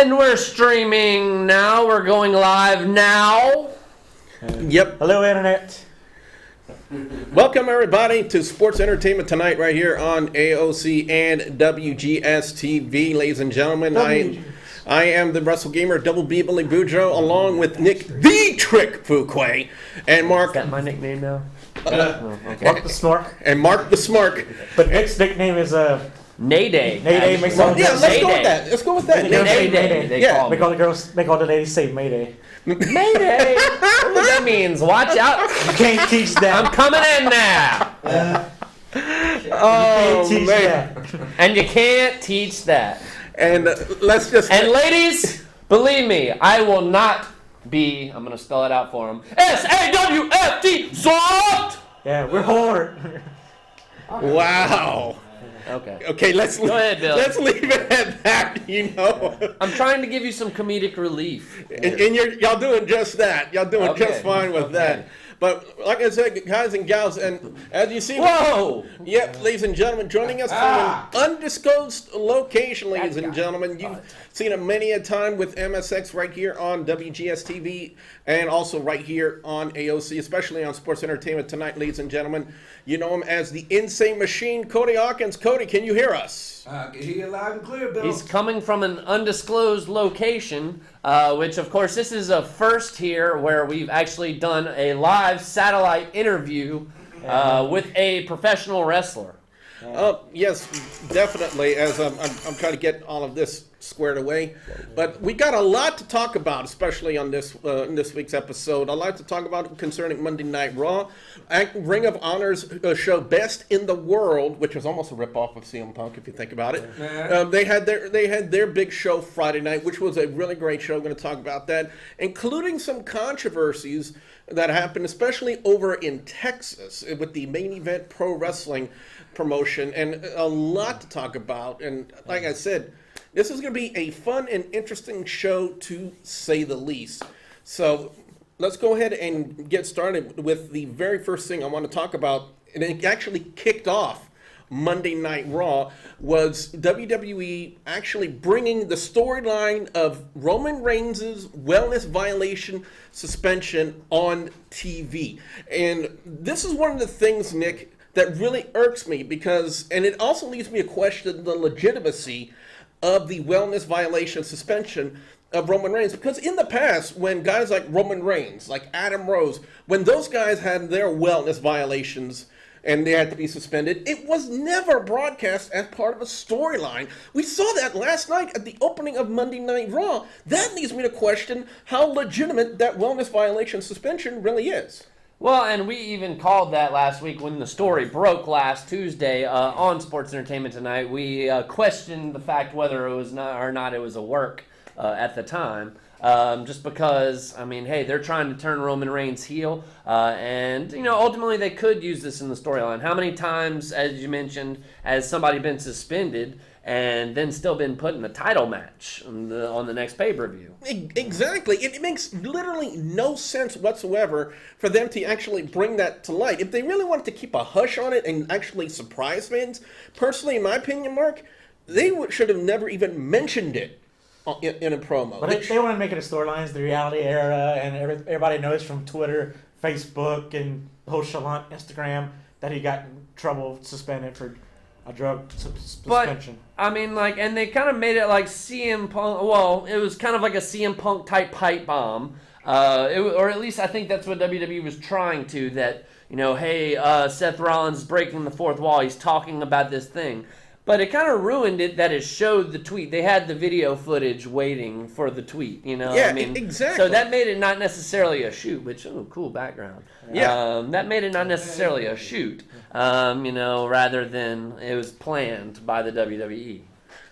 And we're streaming now. We're going live now. Yep. Hello, Internet. Welcome, everybody, to Sports Entertainment Tonight right here on AOC and WGS-TV. Ladies and gentlemen, I am the Wrestle Gamer, Double B Billy Boudreaux, along with Nick the Trick Fuquay and Mark. Is that my nickname now? Okay. Mark the Snork. And Mark the Smark. But Nick's nickname is Nayday. Nayday. Makes all Yeah, let's go with that. Let's go with that. Nayday. They call Make all the girls, make all the ladies say Mayday. Mayday. What that means? Watch out. You can't teach that. I'm coming in now. Oh, teach man. that. And you can't teach that. And let's just. And ladies, believe me, I will not be. I'm gonna spell it out for them. SAWFT. Soft. Yeah, we're hard. Wow. Okay, let's Go ahead, Bill. Let's leave it at that. You know, I'm trying to give you some comedic relief. and y'all doing just that. Y'all doing just fine with that. But like I said, guys and gals, and as you see, Whoa! yep, ladies and gentlemen, joining us from an undisclosed location, ladies and gentlemen. You've seen him many a time with MSX right here on WGS-TV and also right here on AOC, especially on Sports Entertainment Tonight, ladies and gentlemen. You know him as the Insane Machine, Cody Hawkins. Cody, can you hear us? I can hear you loud and clear, Bill. He's coming from an undisclosed location, which, of course, this is a first here where we've actually done a live satellite interview with a professional wrestler. Yes, definitely, as I'm trying to get all of this squared away. But we got a lot to talk about, especially on this in this week's episode. A lot to talk about concerning Monday Night Raw. Ring of Honor's show Best in the World, which was almost a ripoff of CM Punk, if you think about it. They had their big show Friday night, which was a really great show. I'm going to talk about that, including some controversies that happened, especially over in Texas with the Main Event Pro Wrestling promotion, and a lot to talk about. And like I said, this is going to be a fun and interesting show, to say the least. So let's go ahead and get started with the very first thing I want to talk about, and it actually kicked off Monday Night Raw, was WWE actually bringing the storyline of Roman Reigns' wellness violation suspension on TV. And this is one of the things, Nick, that really irks me, because, and it also leaves me to question the legitimacy of the wellness violation suspension of Roman Reigns. Because in the past, when guys like Roman Reigns, like Adam Rose, when those guys had their wellness violations and they had to be suspended, it was never broadcast as part of a storyline. We saw that last night at the opening of Monday Night Raw. That leads me to question how legitimate that wellness violation suspension really is. Well, and we even called that last week when the story broke last Tuesday on Sports Entertainment Tonight. We questioned the fact whether it was not it was a work at the time. Just because, I mean, hey, they're trying to turn Roman Reigns heel, and, you know, ultimately they could use this in the storyline. How many times, as you mentioned, has somebody been suspended and then still been put in a title match on the next pay-per-view? Exactly. It makes literally no sense whatsoever for them to actually bring that to light. If they really wanted to keep a hush on it and actually surprise fans, personally, in my opinion, Mark, they should have never even mentioned it in a promo. But they want to make it a storyline, the reality era, and everybody knows from Twitter, Facebook, and Post-Chalant, Instagram, that he got in trouble, suspended for a drug suspension. But, I mean, like, and they kind of made it like CM Punk. Well, it was kind of like a CM Punk type pipe bomb. Or at least I think that's what WWE was trying to, that, you know, hey, Seth Rollins is breaking the fourth wall. He's talking about this thing. But it kind of ruined it that it showed the tweet. They had the video footage waiting for the tweet, you know? Yeah, I mean, exactly. So that made it not necessarily a shoot, which, cool background. Yeah. That made it not necessarily a shoot, you know, rather than it was planned by the WWE.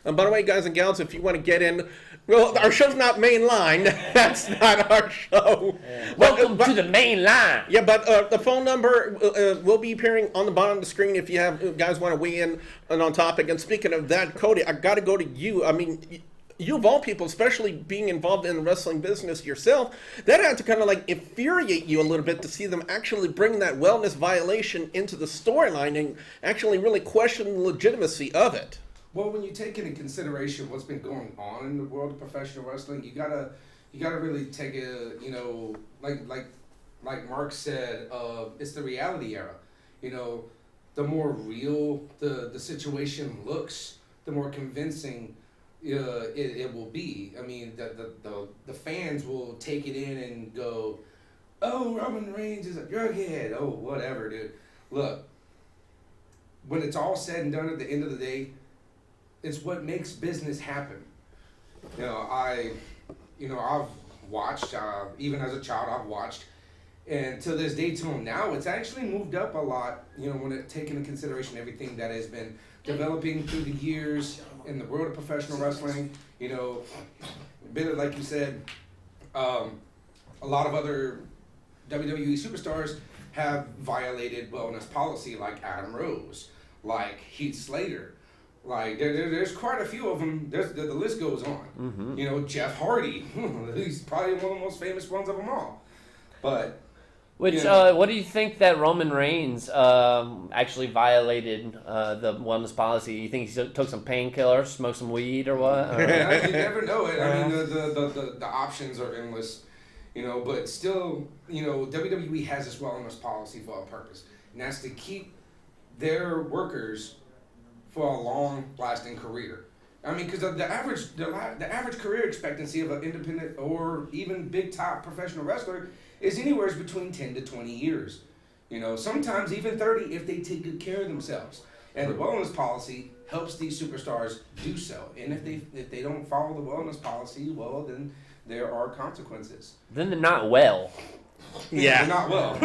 And by the way, guys and gals, if you want to get in, well, our show's not main line. That's not our show. Yeah. Welcome to the main line. Yeah, but the phone number will be appearing on the bottom of the screen if you guys want to weigh in on topic. And speaking of that, Cody, I got to go to you. I mean, you of all people, especially being involved in the wrestling business yourself, that had to kind of like infuriate you a little bit to see them actually bring that wellness violation into the storyline and actually really question the legitimacy of it. Well, when you take into consideration what's been going on in the world of professional wrestling, you gotta really take a, like Mark said, it's the reality era. You know, the more real the situation looks, the more convincing it will be. I mean, the fans will take it in and go, "Oh, Roman Reigns is a drughead. Oh, whatever, dude." Look, when it's all said and done at the end of the day, it's what makes business happen. You know, I've watched, even as a child, I've watched, and to this day, till now, it's actually moved up a lot. You know, when it taking into consideration everything that has been developing through the years in the world of professional wrestling. You know, a bit of, like you said, a lot of other WWE superstars have violated wellness policy, like Adam Rose, like Heath Slater. Like there's quite a few of them. The list goes on. Mm-hmm. You know, Jeff Hardy. He's probably one of the most famous ones of them all. But Which, you know, what do you think that Roman Reigns actually violated the wellness policy? You think he took some painkillers, smoked some weed, or what? Or? Yeah, you never know it. I mean, the options are endless. You know, but still, you know, WWE has this wellness policy for a purpose, and that's to keep their workers for a long-lasting career. I mean, because the average career expectancy of an independent or even big top professional wrestler is anywhere between 10 to 20 years. You know, sometimes even 30 if they take good care of themselves. And the wellness policy helps these superstars do so. And if they don't follow the wellness policy, well, then there are consequences. Then they're not well. Yeah. They're not well.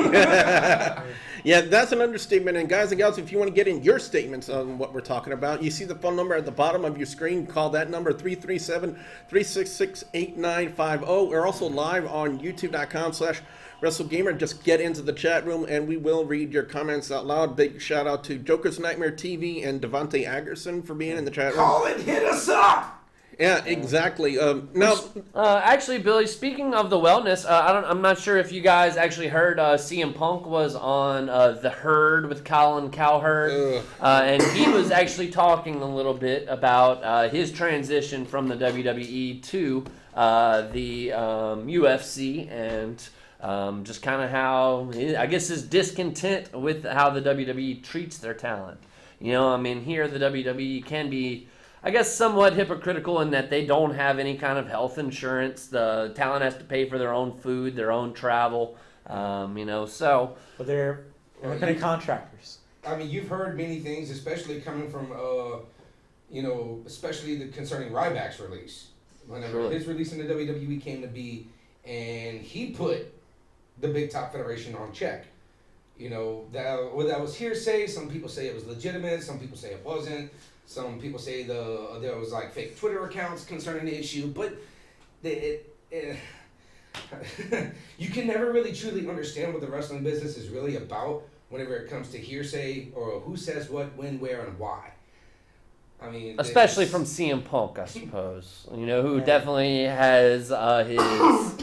Yeah, that's an understatement. And guys and gals, if you want to get in your statements on what we're talking about, you see the phone number at the bottom of your screen. Call that number, 337-366-8950. We're also live on youtube.com/WrestleGamer. Just get into the chat room and we will read your comments out loud. Big shout out to Joker's Nightmare TV and Devontae Agerson for being in the chat room. Call it, hit us up! Yeah, exactly. Now, Actually, Billy, speaking of the wellness, I'm not sure if you guys actually heard CM Punk was on The Herd with Colin Cowherd, and he was actually talking a little bit about his transition from the WWE to the UFC, and just kind of how, I guess, his discontent with how the WWE treats their talent. You know, I mean, here the WWE can be, I guess, somewhat hypocritical in that they don't have any kind of health insurance. The talent has to pay for their own food, their own travel, you know, so. But they're independent contractors. I mean, you've heard many things, especially coming from, you know, especially concerning Ryback's release. Whenever his release in the WWE came to be, and he put the Big Top Federation on check. You know, that was hearsay. Some people say it was legitimate. Some people say it wasn't. Some people say there was like fake Twitter accounts concerning the issue, but you can never really truly understand what the wrestling business is really about whenever it comes to hearsay or who says what, when, where, and why. I mean, Especially from CM Punk, I suppose. You know, who definitely has his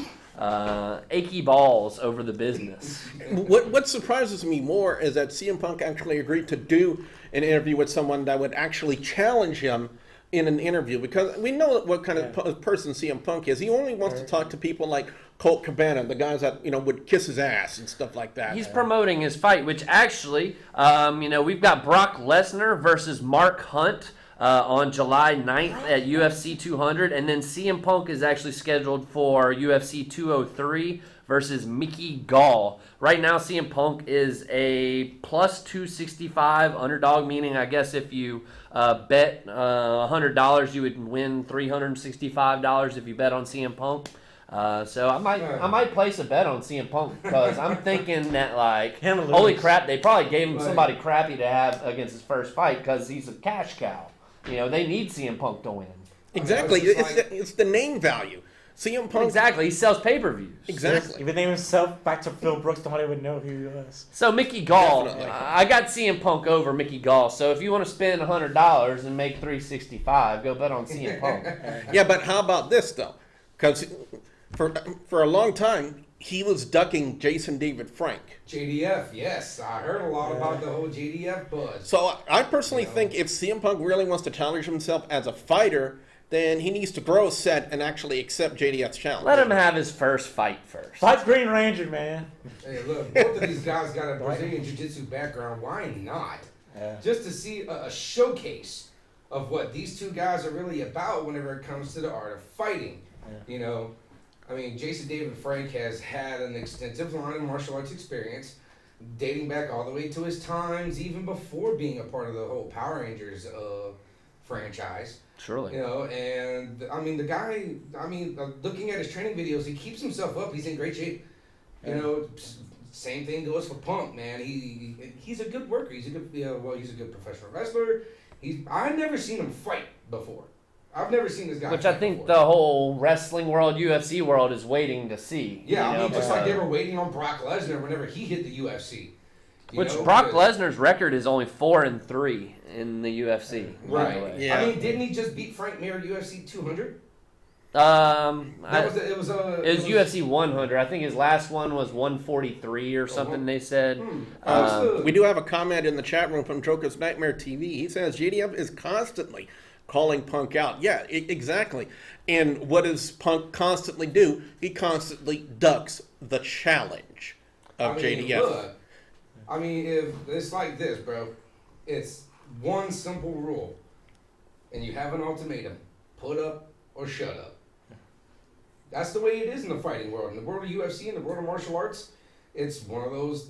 achy balls over the business. what surprises me more is that CM Punk actually agreed to do an interview with someone that would actually challenge him in an interview, because we know what kind of person CM Punk is. He only wants to talk to people like Colt Cabana, the guys that, you know, would kiss his ass and stuff like that. He's promoting his fight, which actually, you know, we've got Brock Lesnar versus Mark Hunt on July 9th at UFC 200, and then CM Punk is actually scheduled for UFC 203 versus Mickey Gall. Right now, CM Punk is a plus 265 underdog, meaning I guess if you bet $100, you would win $365 if you bet on CM Punk. So I might place a bet on CM Punk, because I'm thinking that, like, holy crap, they probably gave him somebody crappy to have against his first fight, because he's a cash cow. You know, they need CM Punk to win. Exactly. It's the name value. CM Punk. Exactly. He sells pay-per-views. Exactly. If he named himself back to Phil Brooks, nobody would know who he was. So Mickey Gall, Definitely. I got CM Punk over Mickey Gall. So if you want to spend $100 and make $365, go bet on CM Punk. Yeah, but how about this though? Because for a long time, he was ducking Jason David Frank. JDF, yes, I heard a lot about the whole JDF buzz. So I personally think if CM Punk really wants to challenge himself as a fighter, then he needs to grow a set and actually accept JDF's challenge. Let him have his first fight first. Fight Green Ranger, man. Hey, look, both of these guys got a Brazilian Jiu-Jitsu background. Why not? Yeah. Just to see a showcase of what these two guys are really about whenever it comes to the art of fighting. Yeah. You know, I mean, Jason David Frank has had an extensive line of martial arts experience, dating back all the way to his times even before being a part of the whole Power Rangers franchise. Surely. You know, and I mean, the guy, looking at his training videos, he keeps himself up. He's in great shape. You know, same thing goes for Punk, man. He's a good worker. He's a good, he's a good professional wrestler. I've never seen him fight before. I've never seen this guy. Which I think the whole wrestling world, UFC world, is waiting to see. Yeah, you know, just like they were waiting on Brock Lesnar whenever he hit the UFC. Brock Lesnar's record is only 4-3 in the UFC. Right. By the way. Yeah. I mean, didn't he just beat Frank Mir at UFC 200? It was UFC 100. I think his last one was 143 or something. They said. We do have a comment in the chat room from Joker's Nightmare TV. He says JDF is constantly calling Punk out. Yeah, exactly. And what does Punk constantly do? He constantly ducks the challenge of JDF. Look, I mean, if it's like this, bro, it's one simple rule, and you have an ultimatum: put up or shut up. That's the way it is in the fighting world. In the world of UFC and the world of martial arts, it's one of those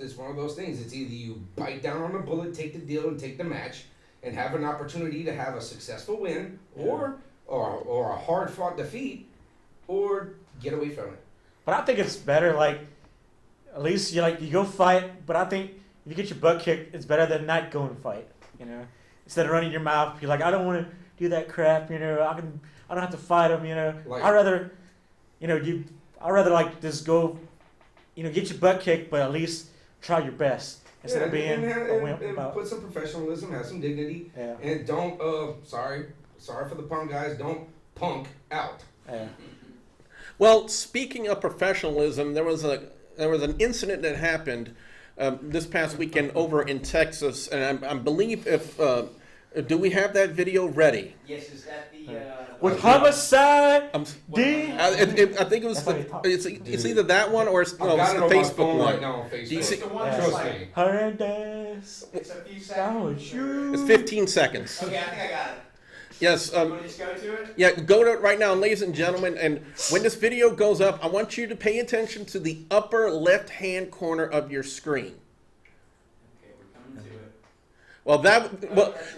things. It's either you bite down on the bullet, take the deal, and take the match, and have an opportunity to have a successful win, or a hard fought defeat, or get away from it. But I think it's better, like, at least you go fight. But I think if you get your butt kicked, it's better than not going fight. You know, instead of running your mouth, you're like, I don't want to do that crap. You know, I don't have to fight them. You know, Like, I'd rather like just go, get your butt kicked, but at least try your best instead of being a wimp and about. put some professionalism, have some dignity, Yeah. and don't. Sorry for the Punk guys. Don't punk out. Yeah. Well, speaking of professionalism, there was an incident that happened this past weekend over in Texas, and I believe do we have that video ready? Yes, is that the With homicide, I think it was That's how you talk. it's either that one or it's, I've no, got it's it the on my Facebook phone one. right now on Do you Facebook. see- the one Yeah. that's Trust like me. horrendous. it's a few That seconds. was you. It's 15 seconds. Okay, I think I got it. Yes. You want to just go to it? Yeah, go to it right now, ladies and gentlemen. And when this video goes up, I want you to pay attention to the upper left-hand corner of your screen. Okay, we're coming to it.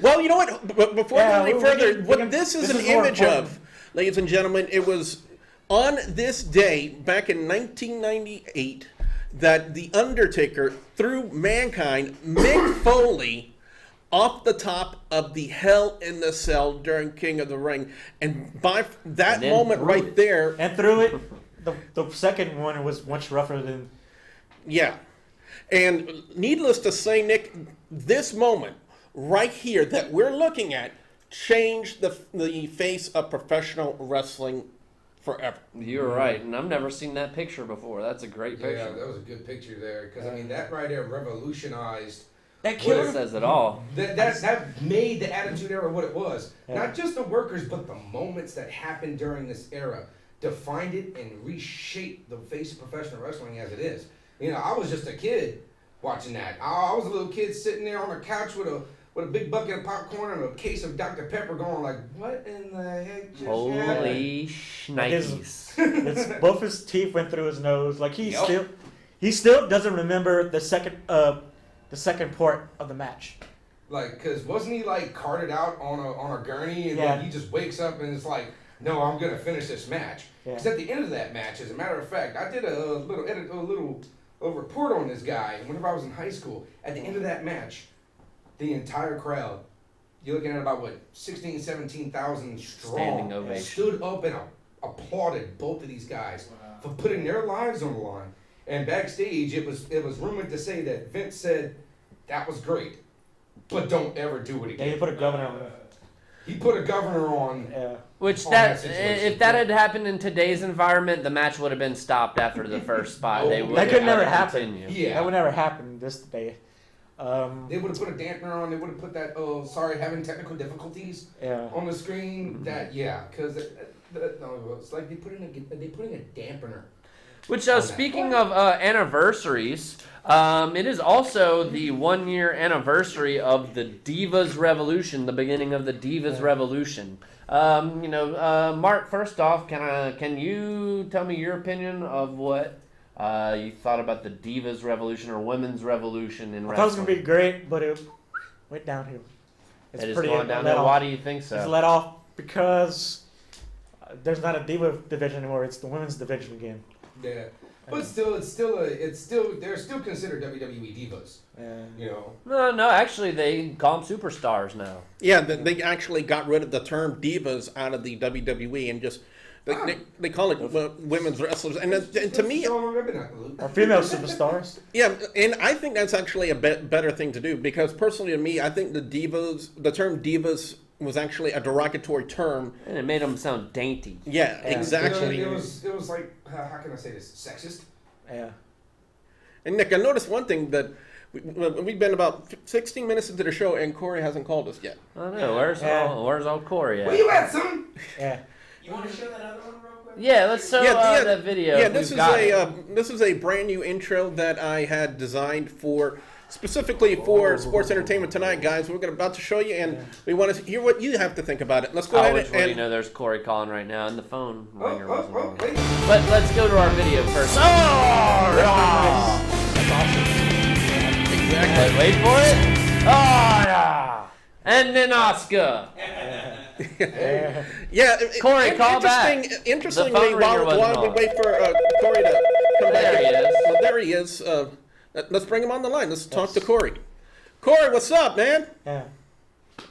Well, you know what? Before Yeah, going any we further, can- what this is an more image important. of, ladies and gentlemen, it was on this day back in 1998 that The Undertaker threw Mankind, Mick Foley, off the top of the Hell in the Cell during King of the Ring. And by that And then moment threw right it. there, And through it, the second one was much rougher than. yeah. And needless to say, Nick, this moment right here that we're looking at changed the face of professional wrestling forever. You're right, and I've never seen that picture before. That's a great Yeah, picture. that was a good picture there. Because I mean, that right there revolutionized. That It killer. says it all. That made the Attitude Era what it was. Yeah. Not just the workers, but the moments that happened during this era defined it and reshaped the face of professional wrestling as it is. You know, I was just a kid watching that. I was a little kid sitting there on a couch with a big bucket of popcorn and a case of Dr. Pepper, going like, "What in the heck just happened?" Holy shnikes. It's, both his teeth went through his nose. Like he Yup. still doesn't remember the second part of the match. Like, cause wasn't he like carted out on a gurney and Yeah. then he just wakes up and it's like, "No, I'm gonna finish this match." Yeah. Because at the end of that match, as a matter of fact, I did a little report on this guy whenever I was in high school. At the end of that match, the entire crowd, you're looking at about 17,000 strong, Standing ovation. stood up and applauded both of these guys for putting their lives on the line. And backstage, it was rumored to say that Vince said, "That was great, but don't ever do it Yeah, again." he put a governor on it. He put a governor on. Yeah. Which On that that situation. if that had happened in today's environment, the match would have been stopped after the first spot. Oh, They that would could have never had to happen. continue. Yeah. That would never happen this day. They would have put a dampener on. They would have put that. Oh, sorry, having technical difficulties Yeah. on the screen. That because no, it's like they put in a dampener. Which, that. speaking of anniversaries, it is also the 1 year anniversary of the Divas Revolution, the beginning of the Divas Revolution. Mark, first off, can you tell me your opinion of what you thought about the Divas Revolution or Women's Revolution in I thought it was wrestling? gonna be great, but it went downhill. It is going downhill. Why do you think It's so? let off because there's not a diva division anymore. It's the women's division again. Yeah, but still, they're still considered WWE divas. You know. No, actually, they call them superstars now. Yeah, they actually got rid of the term divas out of the WWE and just they call it women's wrestlers. And to me, Or female superstars. yeah, and I think that's actually a better thing to do because personally to me, I think the term divas was actually a derogatory term. And it made them sound dainty. Yeah, exactly. It was like how can I say this? Sexist. Yeah. And Nick, I noticed one thing that we've been about 16 minutes into the show and Corey hasn't called us yet. I don't know. Where's old Corey at? Where you at, son? Yeah. You want to show that other one real quick? Yeah, let's show that video. Yeah, if this we've is got it. this is a brand new intro that I had designed specifically for Sports Entertainment Tonight, guys. We're about to show you, and we want to hear what you have to think about it. Let's go ahead Which one do you and know? There's Corey calling right now, and the phone ringer wasn't on. Wait. But let's go to our video first. Oh, That's awesome. exactly. wait for it. Oh, yeah. And then Oscar. Yeah, Corey, call back. Interestingly, The phone ringer wasn't while we on. wait for Corey to come back, There he is. Well, there he is. Let's bring him on the line. Let's talk to Corey. Corey, what's up, man? Yeah.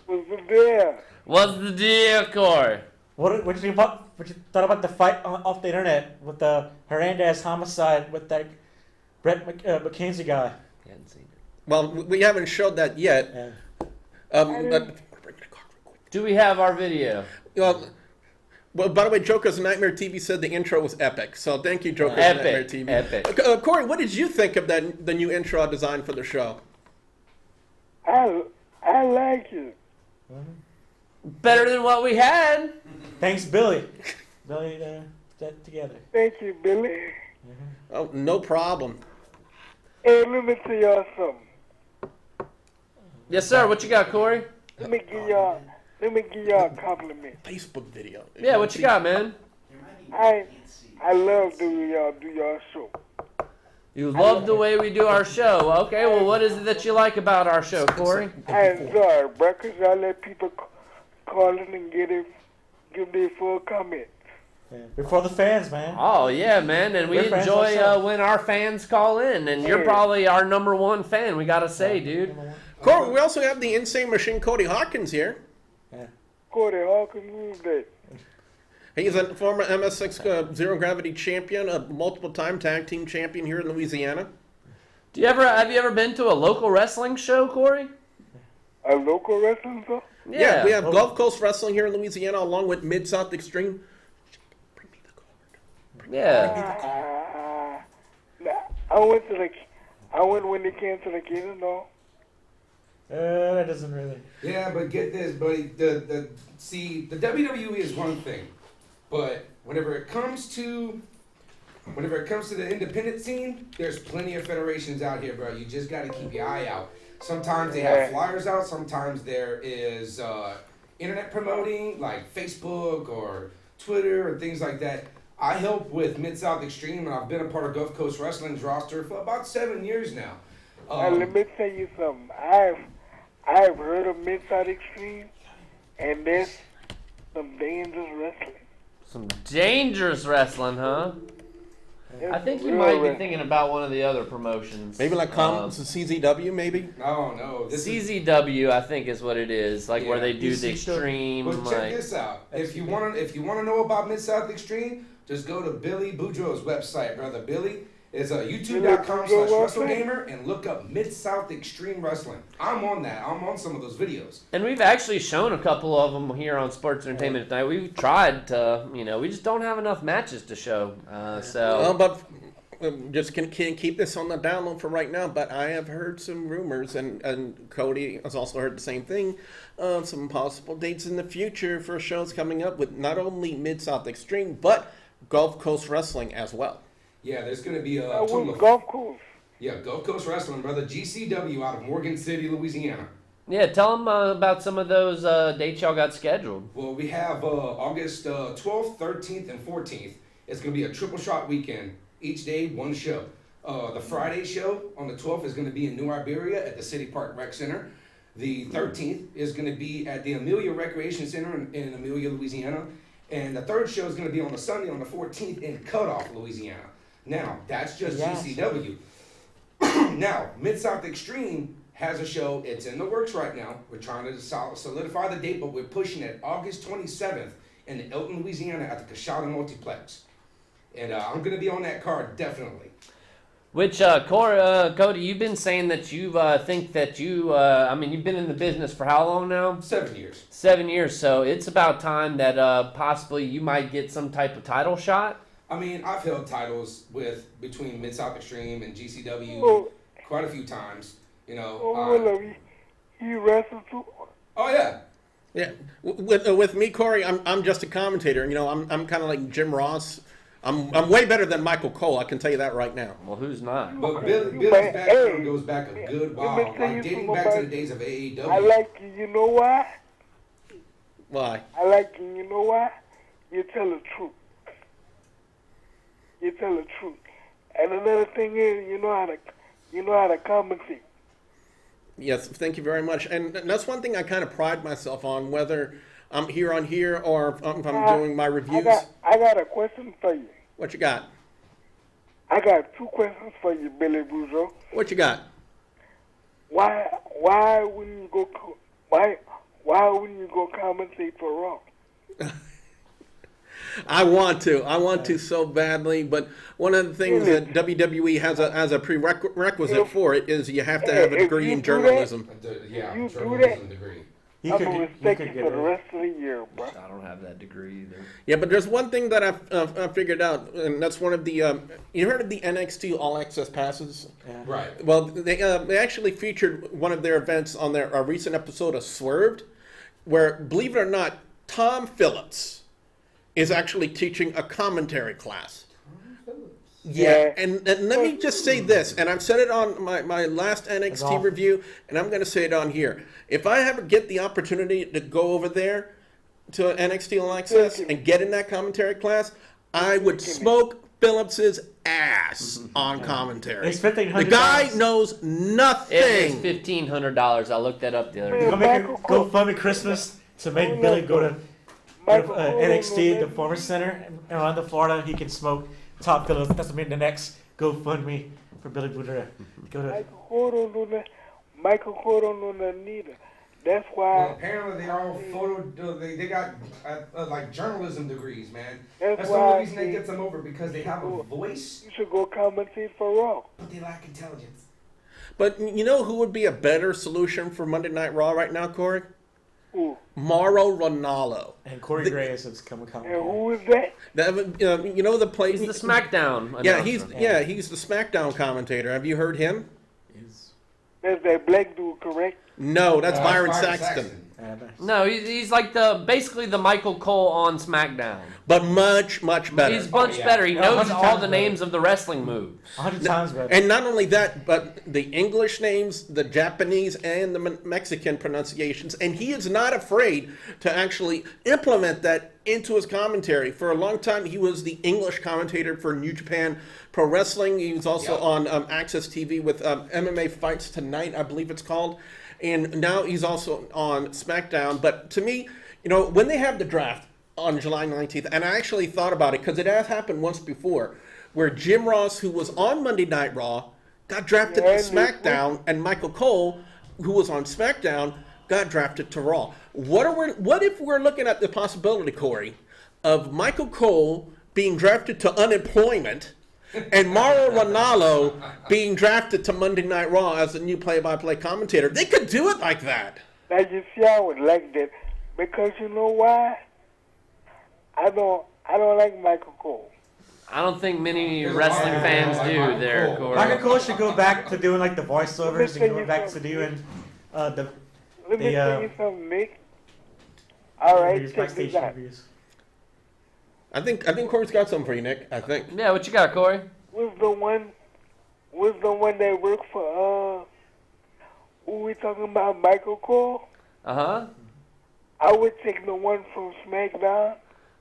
What's the deal? What's the deal, Corey? What you thought about the fight off the internet with the Hernandez homicide with that Brett McKenzie guy? You hadn't seen it. Well, we haven't showed that yet. Yeah. But Do we have our video? well, by the way, Joker's Nightmare TV said the intro was epic. So thank you, Joker's Nightmare Epic. TV. Epic. Corey, what did you think of the new intro I designed for the show? I like it. Better than what we had. Thanks, Billy. Billy, that together. Thank you, Billy. Oh, no problem. Hey, let me tell y'all something. Yes, sir. What you got, Corey? Let me give y'all a compliment. Facebook video. Yeah, what you got, man? I love doing y'all show. You love the way we do our show. Okay, well, what is it that you like about our show, Corey? I enjoy it, bro, 'cause y'all let people call in and give their full comment. Yeah. Before the fans, man. Oh, yeah, man, and we We're fans enjoy ourselves. when our fans call in, and you're Yeah. probably our number one fan, we gotta say, dude. Corey, we also have the Insane Machine Cody Hawkins here. Cody Hawkins, who's that? He's a former MSX Zero Gravity champion, a multiple-time tag team champion here in Louisiana. Have you ever been to a local wrestling show, Corey? A local wrestling show? Yeah, we have Gulf Coast Wrestling here in Louisiana, along with Mid-South Extreme. Bring me the card. Yeah. I went when they came to the kingdom, though. That doesn't really. Yeah, but get this, buddy. The WWE is one thing, but whenever it comes to the independent scene, there's plenty of federations out here, bro. You just got to keep your eye out. Sometimes they have flyers out. Sometimes there is internet promoting, like Facebook or Twitter or things like that. I help with Mid-South Extreme, and I've been a part of Gulf Coast Wrestling's roster for about 7 years now. Let me tell you something. I've heard of Mid-South Extreme, and there's some dangerous wrestling. Some dangerous wrestling, huh? I think you might be thinking about one of the other promotions. Maybe like CZW, maybe? No. CZW, I think, is what it is. Like where Yeah, they do the CZW. extreme. But check Like, this out. If you wanna know about Mid South Extreme, just go to Billy Boudreaux's website, brother. Billy It's youtube.com/WrestleGamer and look up Mid-South Extreme Wrestling. I'm on that. I'm on some of those videos. And we've actually shown a couple of them here on Sports Entertainment Tonight. We've tried to, we just don't have enough matches to show. But just can keep this on the down low for right now. But I have heard some rumors, and Cody has also heard the same thing. Some possible dates in the future for shows coming up with not only Mid-South Extreme, but Gulf Coast Wrestling as well. Yeah, there's going to be a Gulf Coast. Yeah, Gulf Coast Wrestling, brother. GCW out of Morgan City, Louisiana. Yeah, tell them about some of those dates y'all got scheduled. Well, we have August 12th, 13th, and 14th. It's going to be a triple shot weekend. Each day, one show. The Friday show on the 12th is going to be in New Iberia at the City Park Rec Center. The 13th is going to be at the Amelia Recreation Center in Amelia, Louisiana. And the third show is going to be on the Sunday on the 14th in Cutoff, Louisiana. Now, that's just GCW. Now, Mid-South Extreme has a show. It's in the works right now. We're trying to solidify the date, but we're pushing it August 27th in Elton, Louisiana at the Coshada Multiplex. And I'm going to be on that card, definitely. Which, Cody, you've been saying that you think that you've been in the business for how long now? 7 years. 7 years, so it's about time that possibly you might get some type of title shot. I mean, I've held titles between Mid-South Extreme and GCW quite a few times. You wrestled too? Oh, yeah. Yeah, with me, Corey, I'm just a commentator. I'm kind of like Jim Ross. I'm way better than Michael Cole. I can tell you that right now. Well, who's not? But Billy's background goes back a good while, like dating back to the days of AEW. I like you. You know why? Why? I like you. You know why? You tell the truth. You tell the truth. And another thing is, you know how to compensate. Yes, thank you very much. And that's one thing I kind of pride myself on, whether I'm here or if I'm doing my reviews. I got a question for you. What you got? I got 2 questions for you, Billy Boudreaux. What you got? Why wouldn't you go compensate for Raw? I want to so badly, but one of the things that WWE has as a prerequisite for it is you have to have a degree in journalism. Journalism degree. I'm going to respect you for the rest of the year, bro. I don't have that degree either. Yeah, but there's one thing that I've figured out, and that's one of the, you heard of the NXT All Access Passes? Yeah. Right. Well, they actually featured one of their events on their recent episode of Swerved, where, believe it or not, Tom Phillips is actually teaching a commentary class. Yeah, and let me just say this, and I've said it on my last NXT review, and I'm going to say it on here. If I ever get the opportunity to go over there to NXT All Access and get in that commentary class, I would smoke Phillips's ass on commentary. It's $1,500. The guy knows nothing. It is $1,500. I looked that up the other day. You're going to make a GoFundMe Christmas to make Billy go to NXT, the Performance Center in Orlando, Florida. He can smoke Top Phillips. That's the next GoFundMe for Billy Boudreaux. Michael Cole don't know neither. That's why. Well, apparently they all they got like journalism degrees, man. That's the only reason they get them over, because they have a voice. You should go commentate for Raw. But they lack intelligence. But you know who would be a better solution for Monday Night Raw right now, Corey? Who? Mauro Ranallo. And Corey Graves is coming. And who is that? You know the place. He's the SmackDown. Yeah, he's the SmackDown commentator. Have you heard him? That's that black dude, correct? No, that's Byron Saxton. No, he's like basically the Michael Cole on SmackDown. But much better. He's much better. He knows all the names of the wrestling moves. 100 times better. And not only that, but the English names, the Japanese, and the Mexican pronunciations. And he is not afraid to actually implement that into his commentary. For a long time, he was the English commentator for New Japan Pro Wrestling. He was also on Access TV with MMA Fights Tonight, I believe it's called. And now he's also on SmackDown. But to me, when they have the draft on July 19th, and I actually thought about it because it has happened once before, where Jim Ross, who was on Monday Night Raw, got drafted to SmackDown, and Michael Cole, who was on SmackDown, got drafted to Raw. What if we're looking at the possibility, Corey, of Michael Cole being drafted to unemployment, and Mauro Ranallo being drafted to Monday Night Raw as the new play-by-play commentator. They could do it like that. Now you see, I would like that because you know why? I don't like Michael Cole. I don't think many wrestling fans do there, Corey. Michael Cole should go back to doing like the voiceovers and go back to doing the Let me tell you something, Nick. All right, these check this backstage out. interviews. I think Corey's got something for you, Nick. I think. Yeah, what you got, Corey? Was the one that worked for who we talking about, Michael Cole? Uh-huh. I would take the one from SmackDown.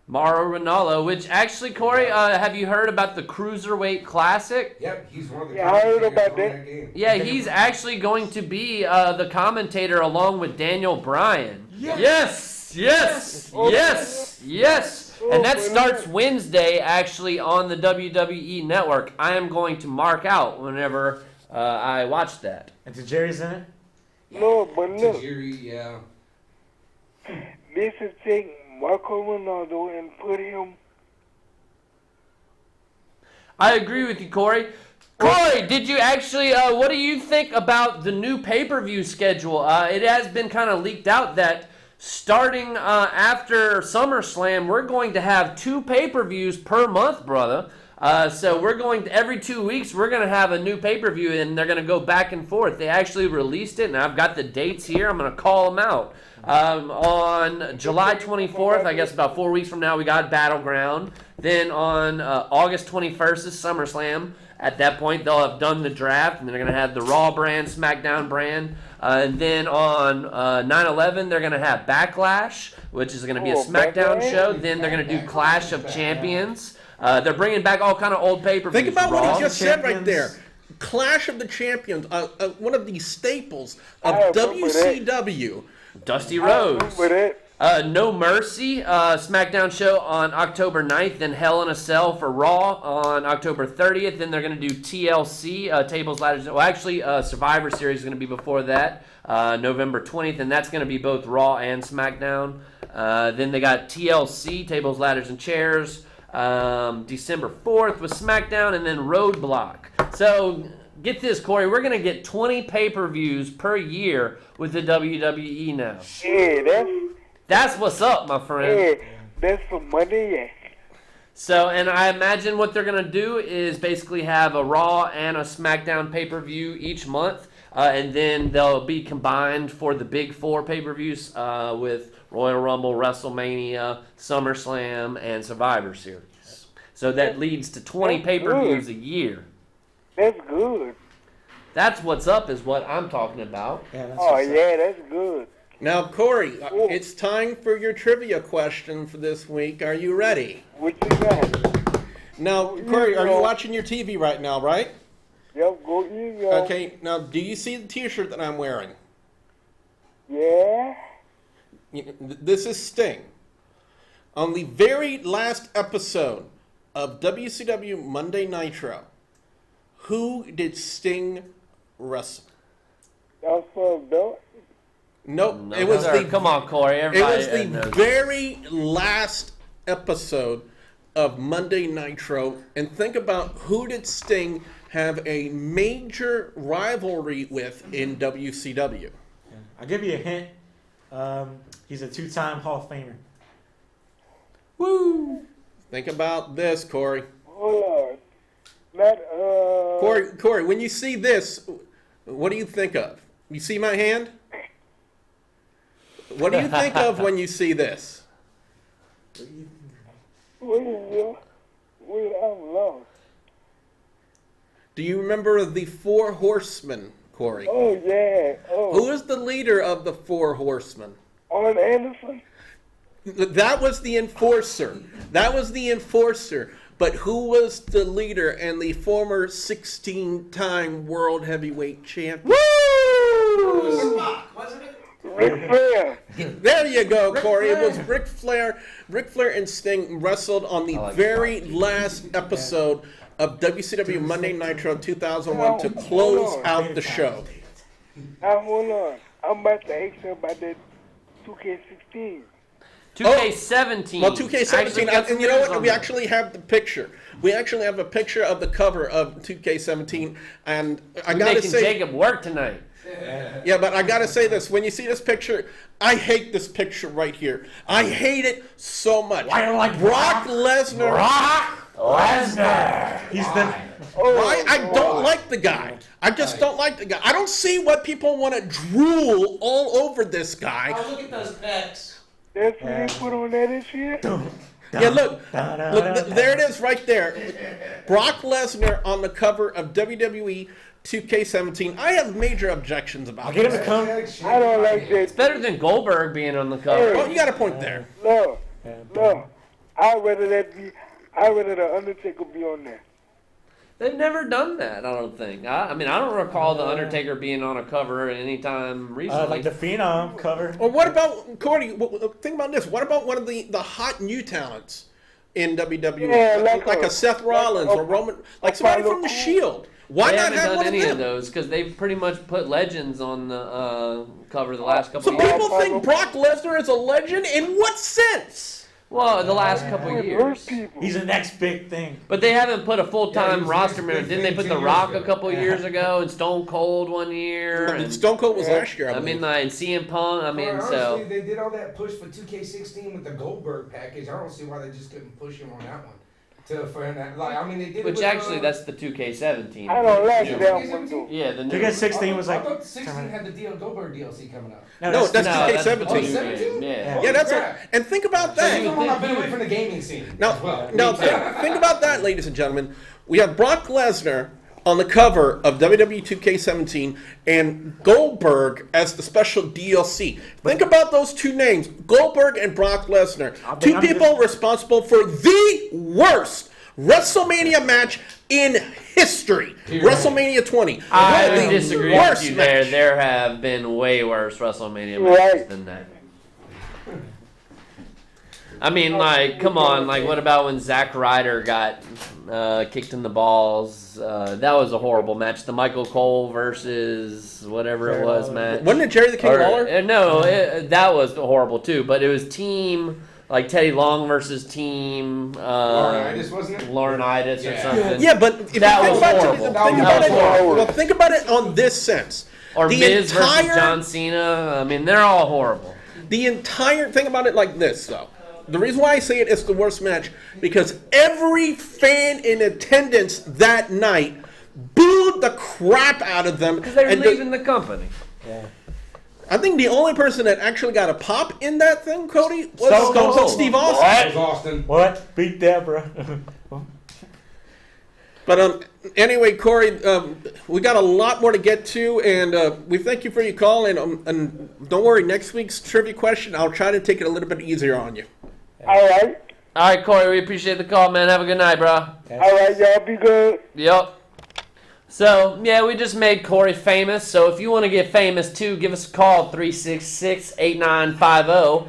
Mauro Ranallo, which actually, Corey, have you heard about the Cruiserweight Classic? Yep, he's one of the Yeah, I heard commentators about on that. game. Yeah, he's actually going to be the commentator along with Daniel Bryan. Yes! Yes! Yes! Yes! And that starts Wednesday, actually, on the WWE Network. I am going to mark out whenever I watch that. And Tajiri's in it. No, but look, Tajiri, yeah. they should take Marco Ronaldo and put him. I agree with you, Corey. Corey, did you actually, what do you think about the new pay-per-view schedule? It has been kind of leaked out that starting after SummerSlam, we're going to have 2 pay-per-views per month, brother. So we're going to, every 2 weeks, we're going to have a new pay-per-view, and they're going to go back and forth. They actually released it, and I've got the dates here. I'm going to call them out. On July 24th, I guess about 4 weeks from now, we got Battleground. Then on August 21st is SummerSlam. At that point, they'll have done the draft, and they're going to have the Raw brand, SmackDown brand. And then on 9/11, they're going to have Backlash, which is going to be a SmackDown show. Then they're going to do Clash of Champions. They're bringing back all kind of old pay-per-views. Think about what Raw. he just said right there. Clash of the Champions, one of the staples of I remember WCW. Dusty I Rhodes. remember that. No Mercy, SmackDown show on October 9th, then Hell in a Cell for Raw on October 30th. Then they're going to do TLC, Tables, Ladders. Well, actually, Survivor Series is going to be before that, November 20th, and that's going to be both Raw and SmackDown. Then they got TLC, Tables, Ladders, and Chairs, December 4th with SmackDown, and then Roadblock. So get this, Corey, we're going to get 20 pay-per-views per year with the WWE now. Yeah, That's what's up, my friend. that's some money. Yeah. So, and I imagine what they're going to do is basically have a Raw and a SmackDown pay-per-view each month, and then they'll be combined for the big 4 pay-per-views with Royal Rumble, WrestleMania, SummerSlam, and Survivor Series. So that leads to 20 That's pay-per-views good. a year. That's good. That's what's up is what I'm talking about. Yeah, that's Oh what's up. yeah, that's good. Now, Corey, it's time for your trivia question for this week. Are you ready? What you got? Now, Corey, are you watching your TV right now, right? Yep, go easy. Okay, now, do you see the t-shirt that I'm wearing? Yeah. This is Sting. On the very last episode of WCW Monday Nitro, who did Sting wrestle? That's for a belt. Nope, No, it was sir. the Come on, Corey. It Everybody was the knows. very last episode of Monday Nitro, and think about who did Sting have a major rivalry with in WCW. I'll give you a hint. He's a 2-time Hall of Famer. Woo! Think about this, Corey. Hold on. Not Corey, when you see this, what do you think of? You see my hand? What do you think of when you see this? What is it? Wait, I'm lost. Do you remember the Four Horsemen, Corey? Oh yeah. Oh. Who is the leader of the Four Horsemen? Arn Anderson. That was the enforcer. That was the enforcer. But who was the leader and the former 16-time world heavyweight champion? Woo! Wasn't it? Ric Flair. There you go, Corey. It was Ric Flair. Ric Flair and Sting wrestled on the very last episode of WCW Monday Nitro 2001 to close out the show. Now hold on. I'm about to ask you about that 2K16. 2K17. Well, 2K17, Actually got some and you know news what? on We that. actually have the picture. We actually have a picture of the cover of 2K17, and I We're gotta making say, Jacob work tonight. yeah, but I gotta say this: when you see this picture, I hate this picture right here. I hate it so much. Why don't you like Brock Lesnar? Brock Lesnar. He's the. Why? I don't like the guy. I just don't like the guy. I don't see why people want to drool all over this guy. Oh, look at those pecs. That's what they put on that this year? Yeah, look, there it is right there. Brock Lesnar on the cover of WWE 2K17. I have major objections about Get him this. to come. I don't like that. It's better than Goldberg being on the cover. Oh, you got a point there. No, I'd rather the Undertaker be on there. They've never done that, I don't think. I mean, I don't recall the Undertaker being on a cover anytime recently. Like the Phenom cover. Or what about, Cordy, think about this. What about one of the hot new talents in WWE? Yeah, like a Seth Rollins or Roman, like somebody from The Shield. Why They not haven't have done one of any of them? those because they've pretty much put legends on the cover the last couple So of years. people think Brock Lesnar is a legend? In what sense? Well, the last couple of Hurt years. people. He's the next big thing. But they haven't put a full-time he was roster next member. big Didn't they thing put 2 The years Rock ago. a couple of years ago and Stone Cold one year? I mean, And, Stone Cold was last year, I I believe. mean, like CM Punk. I mean, Honestly, so they did all that push for 2K16 with the Goldberg package. I don't see why they just couldn't push him on that one. For him that, like, I mean, they did it which with, actually that's the 2K17. I don't like Yeah. that one though. Yeah, the new. 2K16 was I like. thought 16 had the Goldberg DLC coming out. No, that's no, 2K17. the new 17? game, Yeah. Yeah, that's crap. it. And think about So that. you- I've been away from the gaming scene. Now, as well. think about that, ladies and gentlemen. We have Brock Lesnar on the cover of WWE 2K17 and Goldberg as the special DLC. Think about those two names, Goldberg and Brock Lesnar. Two people responsible for the worst WrestleMania match in history. WrestleMania 20. I The would disagree worst with you match. there. There have been way worse WrestleMania matches Right. than that. I mean, like, come on. Like, what about when Zack Ryder got kicked in the balls? That was a horrible match. The Michael Cole versus whatever it was match. Wasn't it Jerry the King Or- Lawler? no, that was horrible too. But it was team, like Teddy Long versus team Laurinaitis, wasn't it? Laurinaitis or Yeah. something. Yeah, but if That you think was about horrible. it, That think was about it. horrible. Well, think about it on this sense. Or The Miz versus entire- John Cena. I mean, they're all horrible. The entire thing about it like this, though. The reason why I say it is the worst match, because every fan in attendance that night booed the crap out of them. Because they're and leaving the company. I think the only person that actually got a pop in that thing, Cody, was Stone Stone Cold. Cold Steve Austin. That was Austin. What? Beat Deborah. But anyway, Corey, we got a lot more to get to, and we thank you for your call. And don't worry, next week's trivia question, I'll try to take it a little bit easier on you. All right. All right, Corey, we appreciate the call, man. Have a good night, bro. All right, y'all be good. Yep. So, yeah, we just made Corey famous. So if you want to get famous, too, give us a call, 366-8950.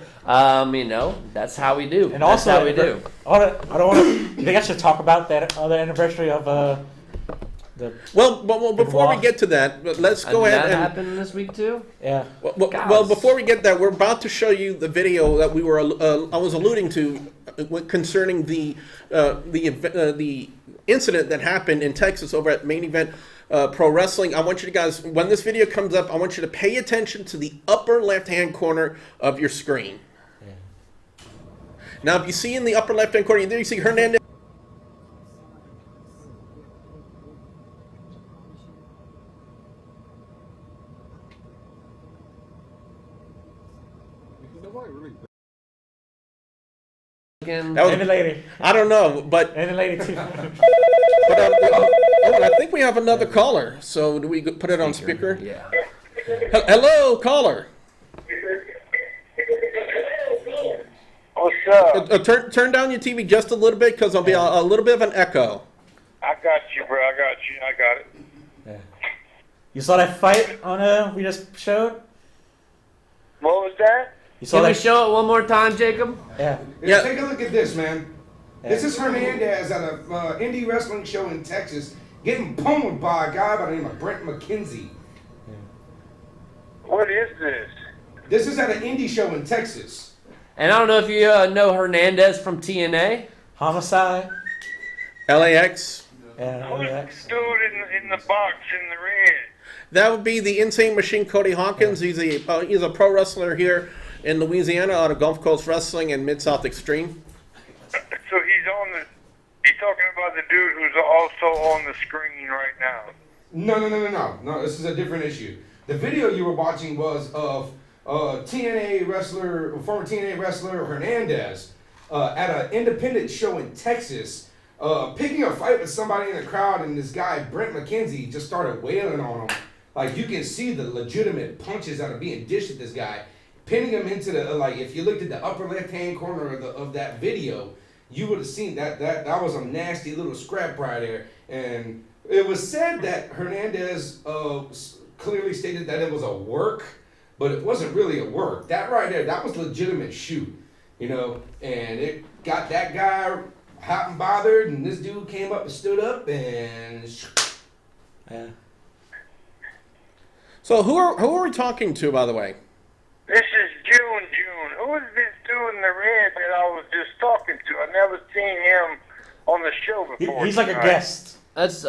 You know, that's how we do. And That's also, how we do. I don't want to. You think I should talk about that other anniversary of the? Well, before we get to that, let's go Did ahead that and happen this week, too? Yeah. Well, before we get that, we're about to show you the video that we were I was alluding to concerning the incident that happened in Texas over at Main Event Pro Wrestling. I want you guys, when this video comes up, I want you to pay attention to the upper left-hand corner of your screen. Now, if you see in the upper left-hand corner, there you see Hernandez. Again, That was- And the lady. I don't know, but And the lady too. and I think we have another caller. So do we put it on speaker? Yeah. Hello, caller. What's up? Turn down your TV just a little bit because there'll be a little bit of an echo. I got you, bro. I got it. Yeah. You saw that fight on we just showed? What was that? You saw Can we that? show it one more time, Jacob? Yeah. Yeah. Take a look at this, man. This is Hernandez at a indie wrestling show in Texas, getting pummeled by a guy by the name of Brent McKenzie. What is this? This is at an indie show in Texas. And I don't know if you know Hernandez from TNA. Homicide. LAX. Yeah, Who's LAX. the dude in the box in the red? That would be the Insane Machine, Cody Hawkins. He's a pro wrestler here in Louisiana out of Gulf Coast Wrestling and Mid-South Extreme. So he's talking about the dude who's also on the screen right now. No. This is a different issue. The video you were watching was of former TNA wrestler Hernandez at an independent show in Texas, picking a fight with somebody in the crowd, and this guy Brent McKenzie just started wailing on him. Like, you can see the legitimate punches that are being dished at this guy, pinning him into the if you looked at the upper left hand corner of that video, you would have seen that was a nasty little scrap right there. And it was said that Hernandez clearly stated that it was a work, but it wasn't really a work. That right there, that was legitimate shoot, and it got that guy hot and bothered, and this dude came up and stood up and. Yeah. So who are we talking to, by the way? This is June. Who is this dude in the red that I was just talking to? I've never seen him on the show before. He's like a guest. That's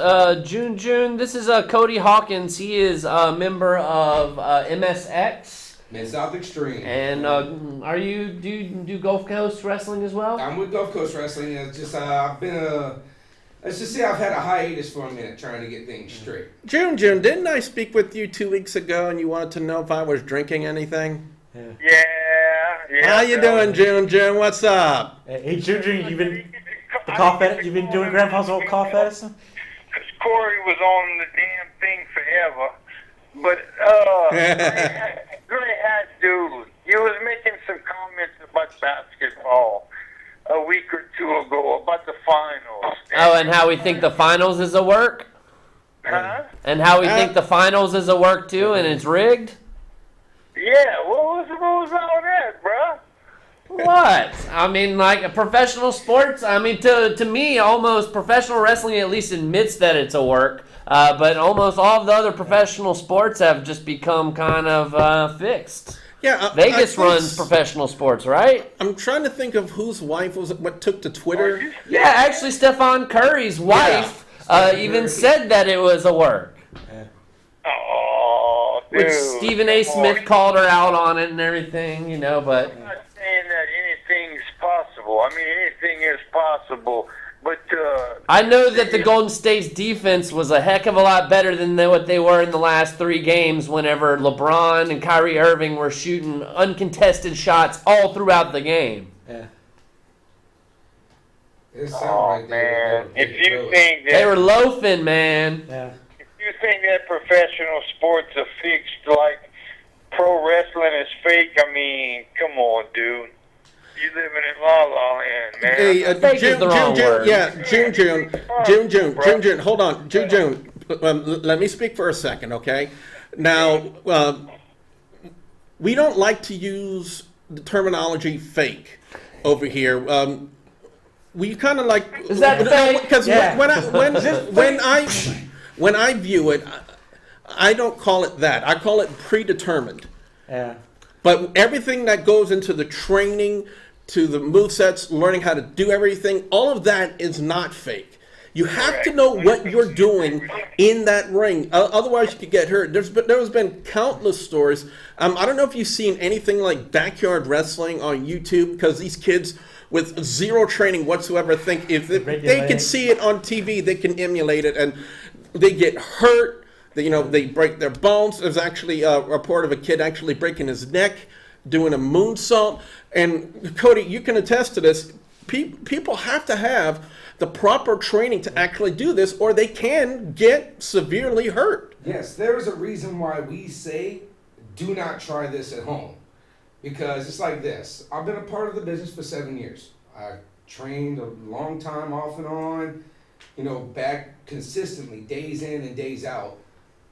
June. This is Cody Hawkins. He is a member of MSX. Mid-South Extreme. And do you do Gulf Coast Wrestling as well? I'm with Gulf Coast Wrestling. It's just let's just say I've had a hiatus for a minute trying to get things straight. June, didn't I speak with you 2 weeks ago and you wanted to know if I was drinking anything? Yeah. How you doing, June? What's up? Hey, June, you've been the cough edit. You've been doing Grandpa's old cough edison. Because Corey was on the damn thing forever. But great hat dude. He was making some comments about basketball a week or two ago about the finals. Oh, and how we think the finals is a work? Huh? And how we think the finals is a work too, and it's rigged? Yeah, what was all that, bruh? What? I mean, like professional sports. I mean, to me, almost professional wrestling at least admits that it's a work. But almost all of the other professional sports have just become kind of fixed. Yeah, Vegas runs professional sports, right? I'm trying to think of whose wife what took to Twitter. Yeah, actually, Stephen Curry's wife even said that it was a work. Oh, dude. Which Stephen A. Smith called her out on it and everything, but. I'm not saying that anything's possible. I mean, anything is possible. But I know that the Golden State's defense was a heck of a lot better than what they were in the last 3 games whenever LeBron and Kyrie Irving were shooting uncontested shots all throughout the game. Yeah. man, if you think that They were loafing, man. Yeah. if you think that professional sports are fixed like pro wrestling is fake, I mean, come on, dude. You living in La La Land, man. Hey, Fake is the wrong word. Yeah, June. Hold on, June. Let me speak for a second, okay? Now, we don't like to use the terminology "fake" over here. We kind of like Is that fake? because Yeah. when I view it, I don't call it that. I call it predetermined. Yeah. But everything that goes into the training, to the movesets, learning how to do everything, all of that is not fake. You have to know what you're doing in that ring. Otherwise, you could get hurt. There has been countless stories. I don't know if you've seen anything like backyard wrestling on YouTube, because these kids with zero training whatsoever think if they can see it on TV, they can emulate it, and they get hurt. They break their bones. There's actually a report of a kid actually breaking his neck doing a moonsault. And Cody, you can attest to this. People have to have the proper training to actually do this, or they can get severely hurt. Yes, there is a reason why we say do not try this at home. Because it's like this. I've been a part of the business for 7 years. I trained a long time off and on, back consistently, days in and days out,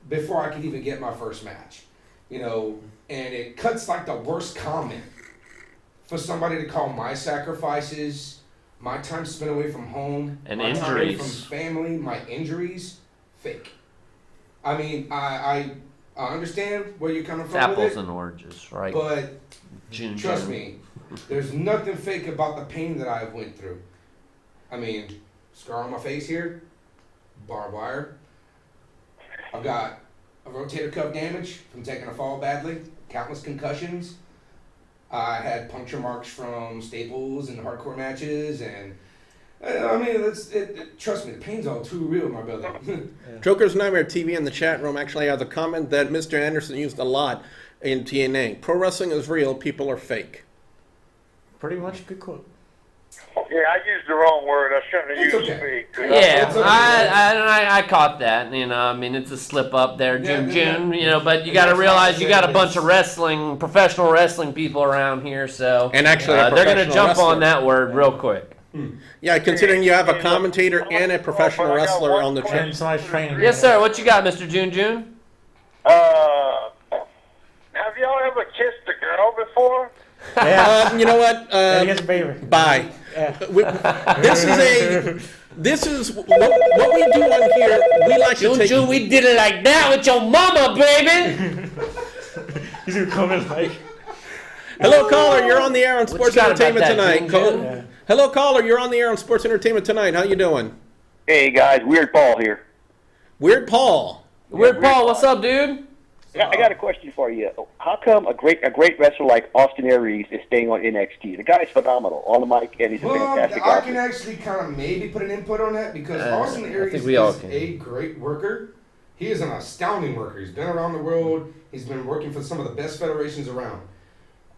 before I could even get my first match. And it cuts like the worst comment for somebody to call my sacrifices, my time spent away from home, And my time away from injuries. family, my injuries, fake. I mean, I understand where you're coming It's from with apples it, and oranges, right? but June. trust me, There's nothing fake about the pain that I went through. I mean, scar on my face here, barbed wire. I've got a rotator cuff damage from taking a fall badly, countless concussions. I had puncture marks from staples and hardcore matches, and I mean, trust me, the pain's all too real, my brother. Joker's Nightmare TV in the chat room actually has a comment that Mr. Anderson used a lot in TNA. Pro wrestling is real, people are fake. Pretty much good quote. Yeah, I used the wrong word. I shouldn't have It's used okay. fake. Yeah, It's okay. I caught that. You know, I mean, it's a slip up there, June. You know, but you got to realize you got a bunch of professional wrestling people around here, so And actually, a they're gonna professional jump wrestler. on that word real quick. Yeah, considering you have a commentator and a professional wrestler on the chat. And somebody's training. Yes, sir. What you got, Mr. June? Have y'all ever kissed a girl before? Yeah. You know what? That gets favor. Bye. Yeah. This is what we do on here. We like to take. June, we did it like that with your mama, baby. He's gonna come in like. Hello, caller. You're on the air on What Sports you got about Entertainment that, tonight. June? Yeah. Hello, caller. You're on the air on Sports Entertainment tonight. How you doing? Hey guys, Weird Paul here. Weird Paul. Weird Paul, what's up, dude? I got a question for you. How come a great wrestler like Austin Aries is staying on NXT? The guy's phenomenal on the mic, and he's a Well, fantastic I can athlete. actually kind of maybe put an input on that because Austin I Aries think we all is can. a great worker. He is an astounding worker. He's been around the world. He's been working for some of the best federations around.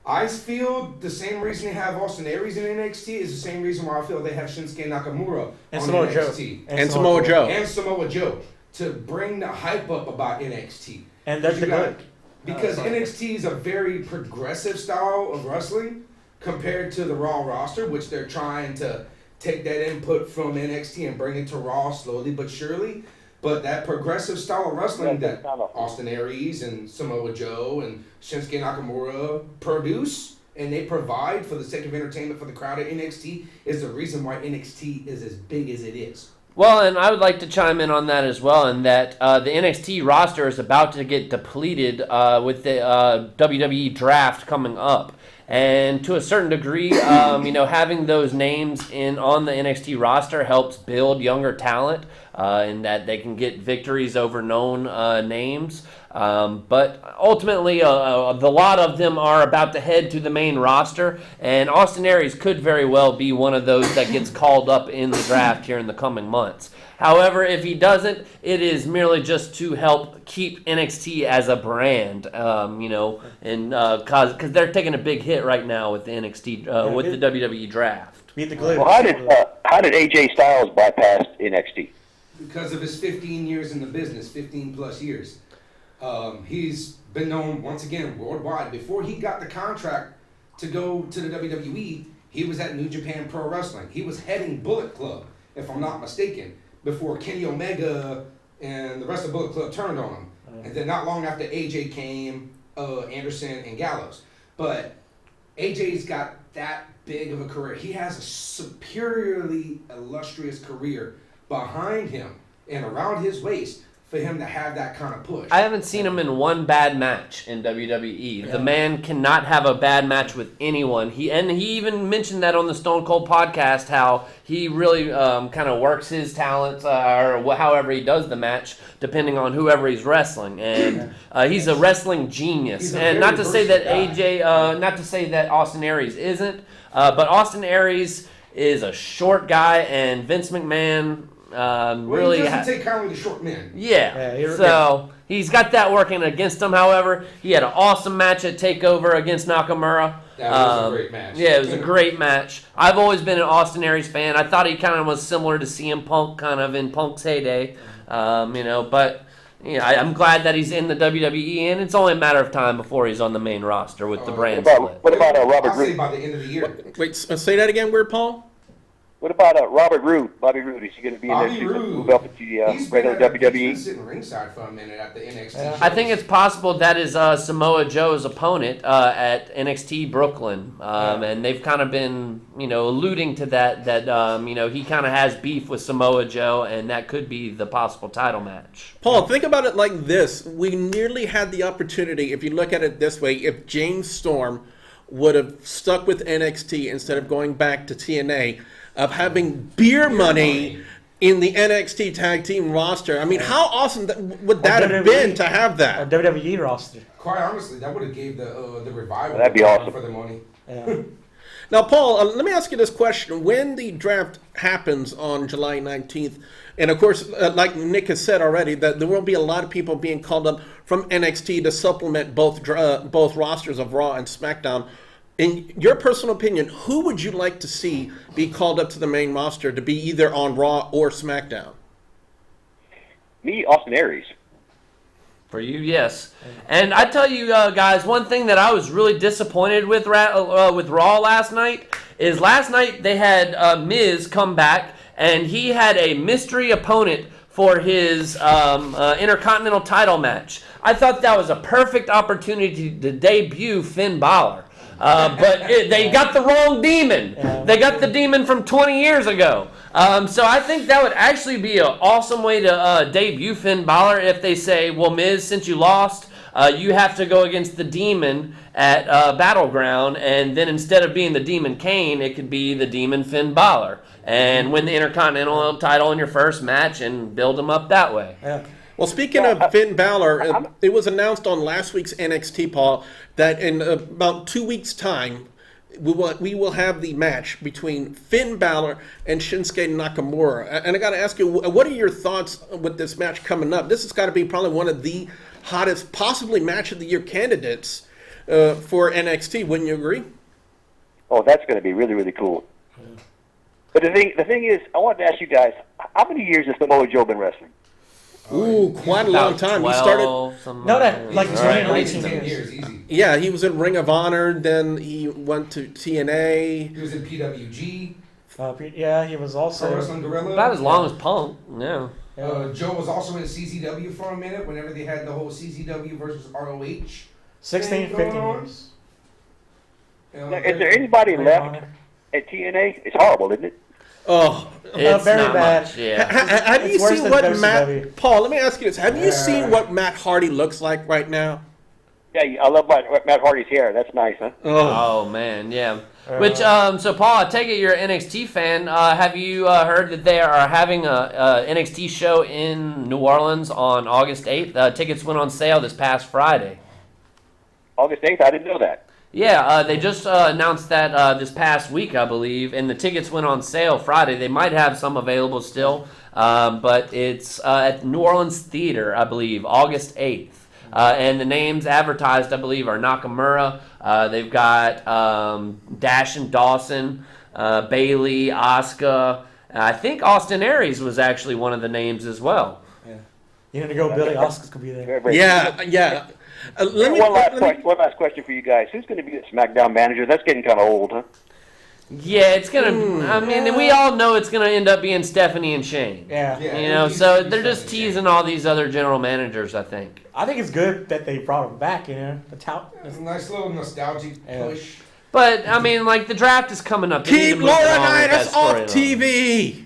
I feel the same reason they have Austin Aries in NXT is the same reason why I feel they have Shinsuke Nakamura And on Samoa Joe. NXT. And Samoa Joe. And Samoa Joe to bring the hype up about NXT. And that's the You got- good. Because sorry. NXT is a very progressive style of wrestling compared to the Raw roster, which they're trying to take that input from NXT and bring it to Raw slowly but surely. But that progressive style of wrestling Yeah, that kind of. Austin Aries and Samoa Joe and Shinsuke Nakamura produce and they provide for the sake of entertainment for the crowd at NXT is the reason why NXT is as big as it is. Well, and I would like to chime in on that as well, in that the NXT roster is about to get depleted with the WWE draft coming up. And to a certain degree, you know, having those names on the NXT roster helps build younger talent in that they can get victories over known names. But ultimately, the lot of them are about to head to the main roster, and Austin Aries could very well be one of those that gets called up in the draft here in the coming months. However, if he doesn't, it is merely just to help keep NXT as a brand, you know, and because they're taking a big hit right now with the NXT, with the WWE draft. Beat the glue. Well, how did AJ Styles bypass NXT? Because of his 15 years in the business, 15 plus years. He's been known, once again, worldwide. Before he got the contract to go to the WWE, he was at New Japan Pro Wrestling. He was heading Bullet Club, if I'm not mistaken, before Kenny Omega and the rest of Bullet Club turned on him. And then not long after AJ came, Anderson and Gallows. But AJ's got that big of a career. He has a superiorly illustrious career behind him and around his waist for him to have that kind of push. I haven't seen him in one bad match in WWE. The man cannot have a bad match with anyone. He even mentioned that on the Stone Cold podcast, how he really kind of works his talents or however he does the match, depending on whoever he's wrestling. And he's a wrestling genius. He's a And very not to say that versatile not to say that Austin Aries isn't, but Austin Aries is a short guy, and Vince McMahon really he doesn't take kindly to short men. Yeah, so he's got that working against him. However, he had an awesome match at TakeOver against Nakamura. That was a great match. Yeah, it was a great match. I've always been an Austin Aries fan. I thought he kind of was similar to CM Punk, kind of in Punk's heyday, you know. But yeah, I'm glad that he's in the WWE, and it's only a matter of time before he's on the main roster with the brand split. What about Robert I'll say Roode? by the end of the year. Wait, say that again, Weird Paul? What about Robert Roode? Bobby Roode, is he going to be in there Bobby too? Roode. Move up into the He's been regular He's been WWE? sitting ringside for a minute at the NXT. Yeah. I think it's possible that is Samoa Joe's opponent at NXT Brooklyn, and they've kind of been, you know, alluding to that you know, he kind of has beef with Samoa Joe, and that could be the possible title match. Paul, think about it like this. We nearly had the opportunity, if you look at it this way, if James Storm would have stuck with NXT instead of going back to TNA, of having beer money in the NXT tag team roster. I mean, how awesome would that have been to have that? Or WWE roster. Quite honestly, that would have gave the revival That'd be awesome. for the money. Yeah. Now, Paul, let me ask you this question. When the draft happens on July 19th, and of course, like Nick has said already, that there will be a lot of people being called up from NXT to supplement both rosters of Raw and SmackDown. In your personal opinion, who would you like to see be called up to the main roster to be either on Raw or SmackDown? Me, Austin Aries. For you, yes. And I tell you guys, one thing that I was really disappointed with Raw last night is last night they had Miz come back, and he had a mystery opponent for his Intercontinental title match. I thought that was a perfect opportunity to debut Finn Balor. But they got the wrong demon. They got the demon from 20 years ago. So I think that would actually be an awesome way to debut Finn Balor if they say, well, Miz, since you lost, you have to go against the demon at Battleground, and then instead of being the demon Kane, it could be the demon Finn Balor, and win the Intercontinental title in your first match and build them up that way. Yeah. Well, speaking of Finn Balor, it was announced on last week's NXT, Paul, that in about 2 weeks' time, we will have the match between Finn Balor and Shinsuke Nakamura. And I got to ask you, what are your thoughts with this match coming up? This has got to be probably one of the hottest, possibly match of the year candidates for NXT. Wouldn't you agree? Oh, that's going to be really, really cool. But the thing is, I wanted to ask you guys, how many years has Samoa Joe been wrestling? Ooh, quite a long time. He started. No, that like 20 or 18 10 years. years, easy. Yeah, he was in Ring of Honor. Then he went to TNA. He was in PWG, Yeah, he was Pro also. Wrestling Gorilla. About as long as Punk, yeah. Joe was also in CZW for a minute whenever they had the whole CZW versus ROH. 16, 15 years. You know, Now, is there anybody left at TNA? It's horrible, isn't it? Oh, It's very not bad. much, yeah. have you It's worse seen than what WCW. Matt? Paul, let me ask you this: have you seen what Matt Hardy looks like right now? Yeah, I love Matt Hardy's hair. That's nice, huh? Oh man, yeah. Which so Paul, I take it you're an NXT fan. Have you heard that they are having a NXT show in New Orleans on August 8th? Tickets went on sale this past Friday. August 8th? I didn't know that. Yeah, they just announced that this past week, I believe, and the tickets went on sale Friday. They might have some available still, but it's at New Orleans Theater, I believe, August 8th. And the names advertised, I believe, are Nakamura. They've got Dash and Dawson, Bailey, Asuka. I think Austin Aries was actually one of the names as well. Yeah. You need to go, Billy. Oscar's gonna be there. Very, very Yeah. One last question for you guys. Who's going to be the SmackDown manager? That's getting kind of old, huh? Yeah, it's gonna. I mean, we all know it's gonna end up being Stephanie and Shane. Yeah. You know, so they're just teasing all these other general managers, I think. I think it's good that they brought him back. You know, It's a nice little nostalgic push. But I mean, like the draft is coming up. They need Keep to move along with that Laurinaitis off storyline. TV.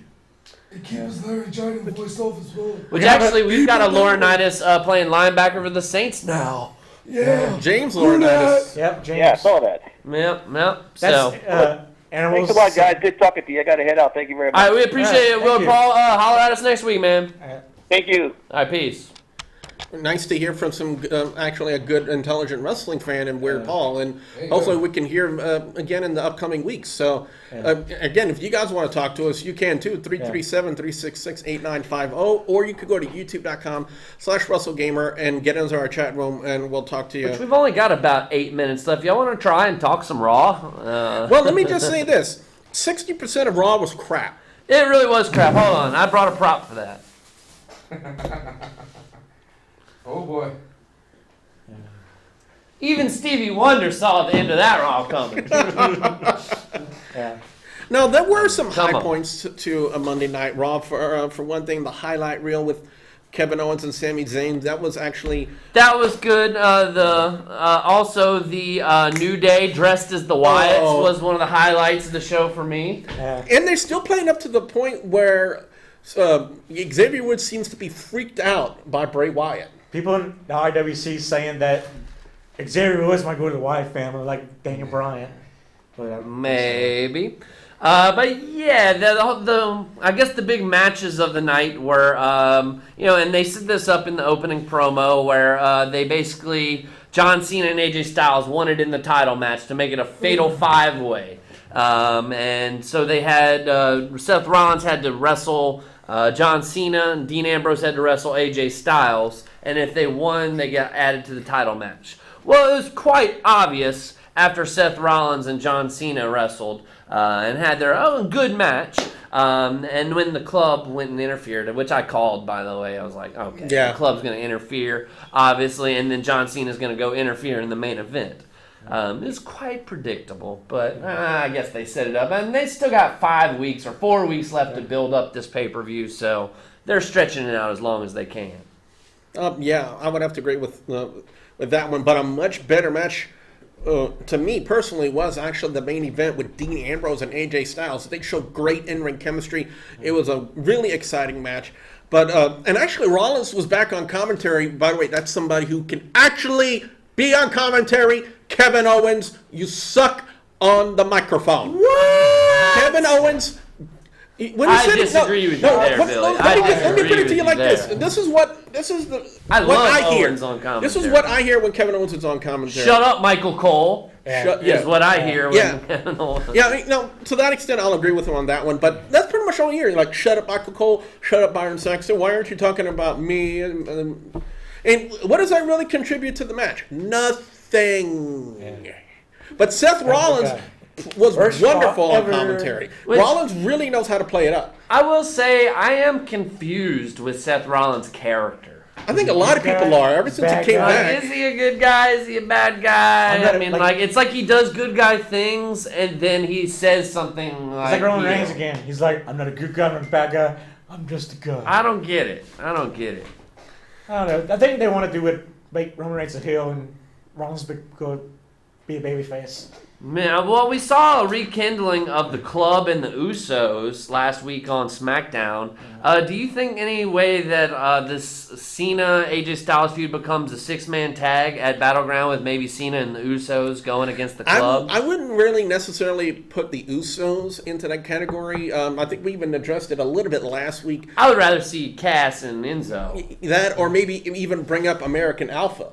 Keep his laryngitis voice off as well. Which actually, we've got a Laurinaitis playing linebacker for the Saints now. Yeah. James Laurinaitis. Yep, James. Yeah, I saw that. Yep. That's So, animals. Thanks a lot, guys. Good talking to you. I got to head out. Thank you very much. all right, we appreciate it, Thank Will you. Paul. Holler at us next week, man. Thank you. All right, peace. Nice to hear from some actually a good, intelligent wrestling fan in Weird Paul, and hopefully we can hear him again in the upcoming weeks. So, again, if you guys want to talk to us, you can too, 337-366-8950, or you could go to youtube.com/WrestleGamer and get into our chat room, and we'll talk to you. Which we've only got about 8 minutes left. Y'all want to try and talk some Raw? Well, let me just say this: 60% of Raw was crap. It really was crap. Hold on, I brought a prop for that. Oh boy. Even Stevie Wonder saw the end of that Raw coming. Yeah. Now, there were some Come high on. points to a Monday Night Raw. For one thing, the highlight reel with Kevin Owens and Sami Zayn, that was actually... That was good. Also the New Day dressed as the Wyatts was one of the highlights of the show for me. Yeah. And they're still playing up to the point where Xavier Woods seems to be freaked out by Bray Wyatt. People in the IWC saying that Xavier Woods might go to the Wyatt family like Daniel Bryan. But Maybe. But yeah, the I guess the big matches of the night were, and they set this up in the opening promo where they basically, John Cena and AJ Styles wanted in the title match to make it a fatal 5-way. And so they had, Seth Rollins had to wrestle John Cena, and Dean Ambrose had to wrestle AJ Styles, and if they won, they got added to the title match. Well, it was quite obvious after Seth Rollins and John Cena wrestled and had their own good match, and when the club went and interfered, which I called, by the way, I was like, okay, Yeah. the club's going to interfere, obviously, and then John Cena's going to go interfere in the main event. It was quite predictable, but I guess they set it up. And they still got 5 weeks or 4 weeks left to build up this pay-per-view, so they're stretching it out as long as they can. Yeah, I would have to agree with that one. But a much better match, to me personally, was actually the main event with Dean Ambrose and AJ Styles. They showed great in-ring chemistry. It was a really exciting match. But and actually, Rollins was back on commentary. By the way, that's somebody who can actually be on commentary. Kevin Owens, you suck on the microphone. What? Kevin Owens. When I disagree with you there, Billy. Let me put it to you like this. there. This is what I what love I hear. Owens on commentary. This is what I hear when Kevin Owens is on commentary. Shut up, Michael Cole. Shut- Is what I hear when Yeah. Kevin Owens. Yeah, I mean, no, to that extent, I'll agree with him on that one. But that's pretty much all I hear. Like, shut up, Michael Cole. Shut up, Byron Saxton. Why aren't you talking about me? And what does that really contribute to the match? Nothing. Yeah. But Seth Rollins was First wonderful spot on ever. commentary. Which- Rollins really knows how to play it up. I will say I am confused with Seth Rollins' character. I think a lot of people are ever since he Bad came guy. back. Is he a good guy? Is he a bad guy? I'm not- I mean, like- like it's like he does good guy things and then he says something like. It's like Roman you know, Reigns again. He's like, I'm not a good guy, I'm not a bad guy. I'm just a guy. I don't get it. I don't get it. I don't know. I think they want to do it, make Roman Reigns a heel and Rollins go be a babyface. Man, well, we saw a rekindling of the club and the Usos last week on SmackDown. Do you think any way that this Cena AJ Styles feud becomes a 6-man tag at Battleground with maybe Cena and the Usos going against the club? I wouldn't really necessarily put the Usos into that category. I think we even addressed it a little bit last week. I would rather see Cass and Enzo. That, or maybe even bring up American Alpha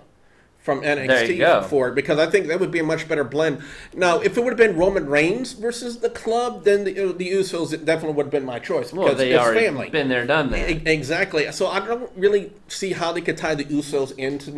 from There you go. NXT for it, because I think that would be a much better blend. Now, if it would have been Roman Reigns versus the club, then the Usos definitely would have been my choice, because Well, they it's already family. been there, done that. Exactly. So I don't really see how they could tie the Usos into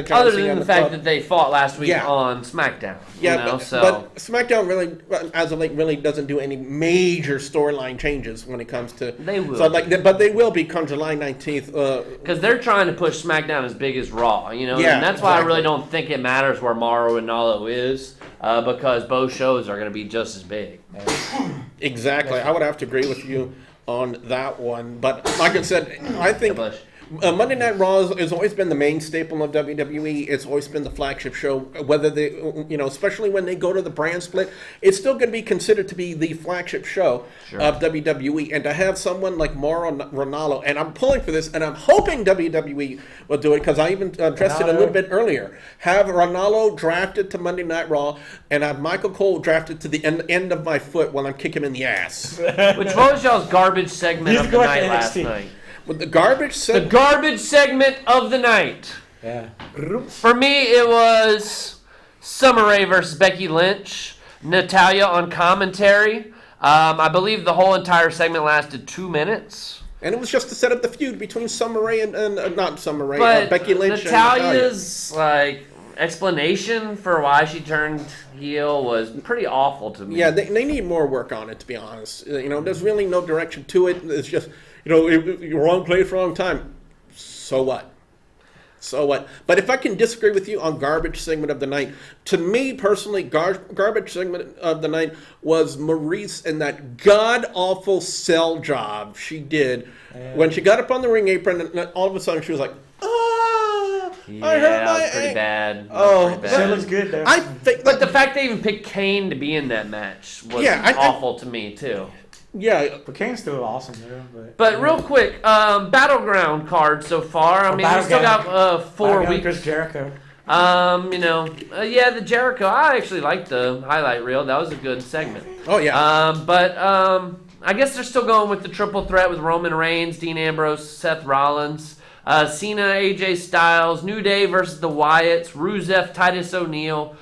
John Other Cena than and the fact club. that they fought last week Yeah. on SmackDown. Yeah, you know, but SmackDown really, as of late, really doesn't do any major storyline changes when it comes to. They will. So but they will be come July 19th. Because they're trying to push SmackDown as big as Raw, you know, Yeah, and that's why I exactly. really don't think it matters where Mauro Ranallo is, because both shows are going to be just as big. Exactly. I would have to agree with you on that one. But like I said, I think Bush. Monday Night Raw has always been the main staple of WWE. It's always been the flagship show. Whether they, especially when they go to the brand split, it's still going to be considered to be the flagship show of WWE. And to have someone like Mauro Ranallo, and I'm pulling for this, and I'm hoping WWE will do it, because I even addressed it a little bit earlier. Have Ranallo drafted to Monday Night Raw, and have Michael Cole drafted to the end of my foot while I'm kicking him in the ass. Which what was y'all's garbage segment You of have the to go back night to last NXT. night? With the garbage The set. garbage segment of the night. Yeah. For me, it was Summer Rae versus Becky Lynch, Natalya on commentary. I believe the whole entire segment lasted 2 minutes. And it was just to set up the feud between Summer Rae and not Summer Rae, But Becky Lynch and Natalya. Natalya's explanation for why she turned heel was pretty awful to me. Yeah, they need more work on it, to be honest. There's really no direction to it. It's just, you're wrong place, wrong time. So what? So what? But if I can disagree with you on garbage segment of the night, to me personally, garbage segment of the night was Maurice and that god-awful sell job she did when she got up on the ring apron, and all of a sudden she was like, Yeah, I hurt my it was pretty ankle. bad. Oh, Pretty Still bad. looks good though. I think, But the fact they even picked Kane to be in that match was awful to me too. yeah, But Kane's still awesome there. But real quick, Battleground card so far. I mean, we still got 4 Battleground weeks. Chris Jericho. Yeah, the Jericho. I actually liked the highlight reel. That was a good segment. Oh yeah. But I guess they're still going with the triple threat with Roman Reigns, Dean Ambrose, Seth Rollins, Cena, AJ Styles, New Day versus the Wyatts, Rusev, Titus O'Neil,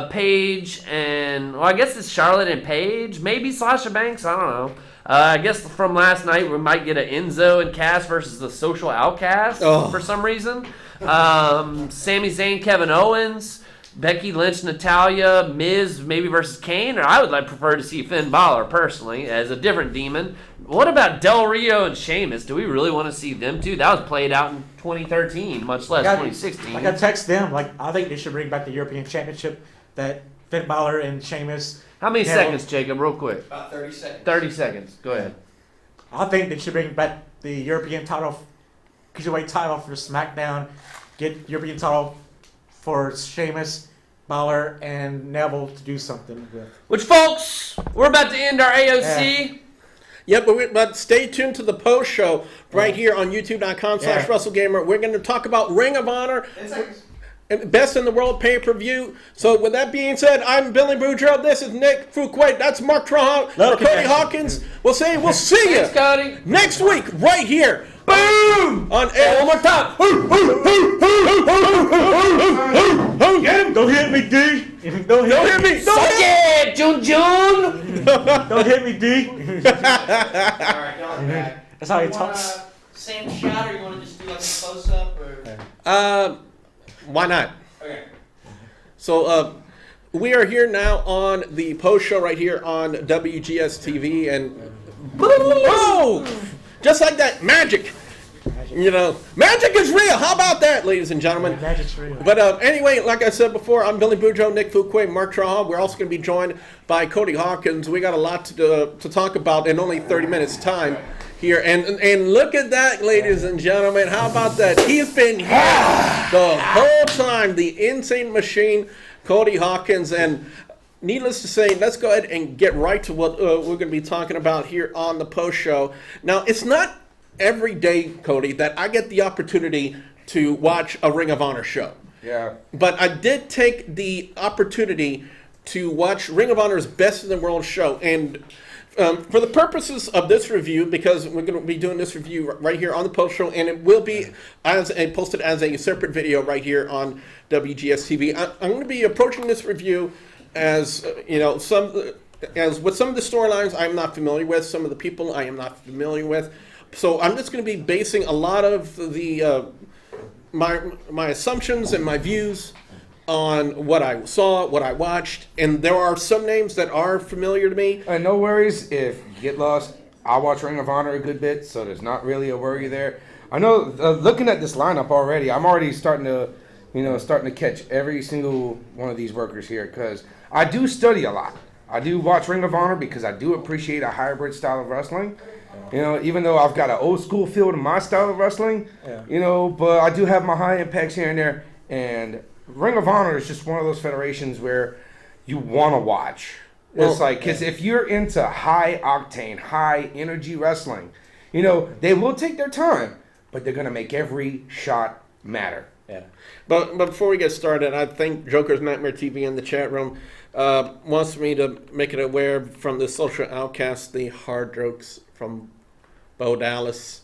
Paige, and I guess it's Charlotte and Paige, maybe Sasha Banks. I don't know. I guess from last night we might get an Enzo and Cass versus the Social Outcast for some reason. Sami Zayn, Kevin Owens, Becky Lynch, Natalya, Miz, maybe versus Kane, or I would prefer to see Finn Balor personally as a different demon. What about Del Rio and Sheamus? Do we really want to see them two? That was played out in 2013, much less 2016. I text them, I think they should bring back the European Championship, that Finn Balor and Sheamus. How many seconds, Jacob, real quick? About 30 seconds. 30 seconds. Go ahead. I think they should bring back the European title, Cruiserweight title for SmackDown, get European title for Sheamus, Balor, and Neville to do something with. Which, folks, we're about to end our AOC. Yeah, but stay tuned to the post show right here on youtube.com/WrestleGamer. We're going to talk about Ring of Honor. And Best in the World pay-per-view. So with that being said, I'm Billy Boudreaux. This is Nick Fuquay. That's Mark Trahan. Cody Hawkins. We'll see you Thanks, Cody. next week right here. Boom! On air. One more time. Don't hit me, D. Don't hit me. Yeah, Jun Jun. Don't hit me, D. Alright, going back. That's how he You want talks. a same shot, or you want to just do like a close-up, or? Why not? Okay. So we are here now on the post show right here on WGS-TV, and whoa, just like that, magic. Magic is real. How about that, ladies and gentlemen? Magic's real. But anyway, like I said before, I'm Billy Boudreaux, Nick Fuquay, Mark Trahan. We're also going to be joined by Cody Hawkins. We got a lot to talk about in only 30 minutes time here. And look at that, ladies and gentlemen. How about that? He's been here the whole time. The insane machine, Cody Hawkins. And needless to say, let's go ahead and get right to what we're going to be talking about here on the post show. Now, it's not every day, Cody, that I get the opportunity to watch a Ring of Honor show. Yeah. But I did take the opportunity to watch Ring of Honor's Best in the World show. And for the purposes of this review, because we're going to be doing this review right here on the post show, and it will be posted as a separate video right here on WGS-TV. I'm going to be approaching this review as with some of the storylines I'm not familiar with, some of the people I am not familiar with. So I'm just going to be basing a lot of the my assumptions and my views on what I saw, what I watched, and there are some names that are familiar to me. No worries if you get lost. I watch Ring of Honor a good bit, so there's not really a worry there. I know, looking at this lineup already, I'm already starting to catch every single one of these workers here, because I do study a lot. I do watch Ring of Honor because I do appreciate a hybrid style of wrestling. Even though I've got an old school feel to my style of wrestling, but I do have my high impacts here and there. And Ring of Honor is just one of those federations where you want to watch. It's because if you're into high octane, high energy wrestling, they will take their time, but they're going to make every shot matter. Yeah. But before we get started, I think Joker's Nightmare TV in the chat room wants me to make it aware from the Social Outcast, the hard jokes from Bo Dallas.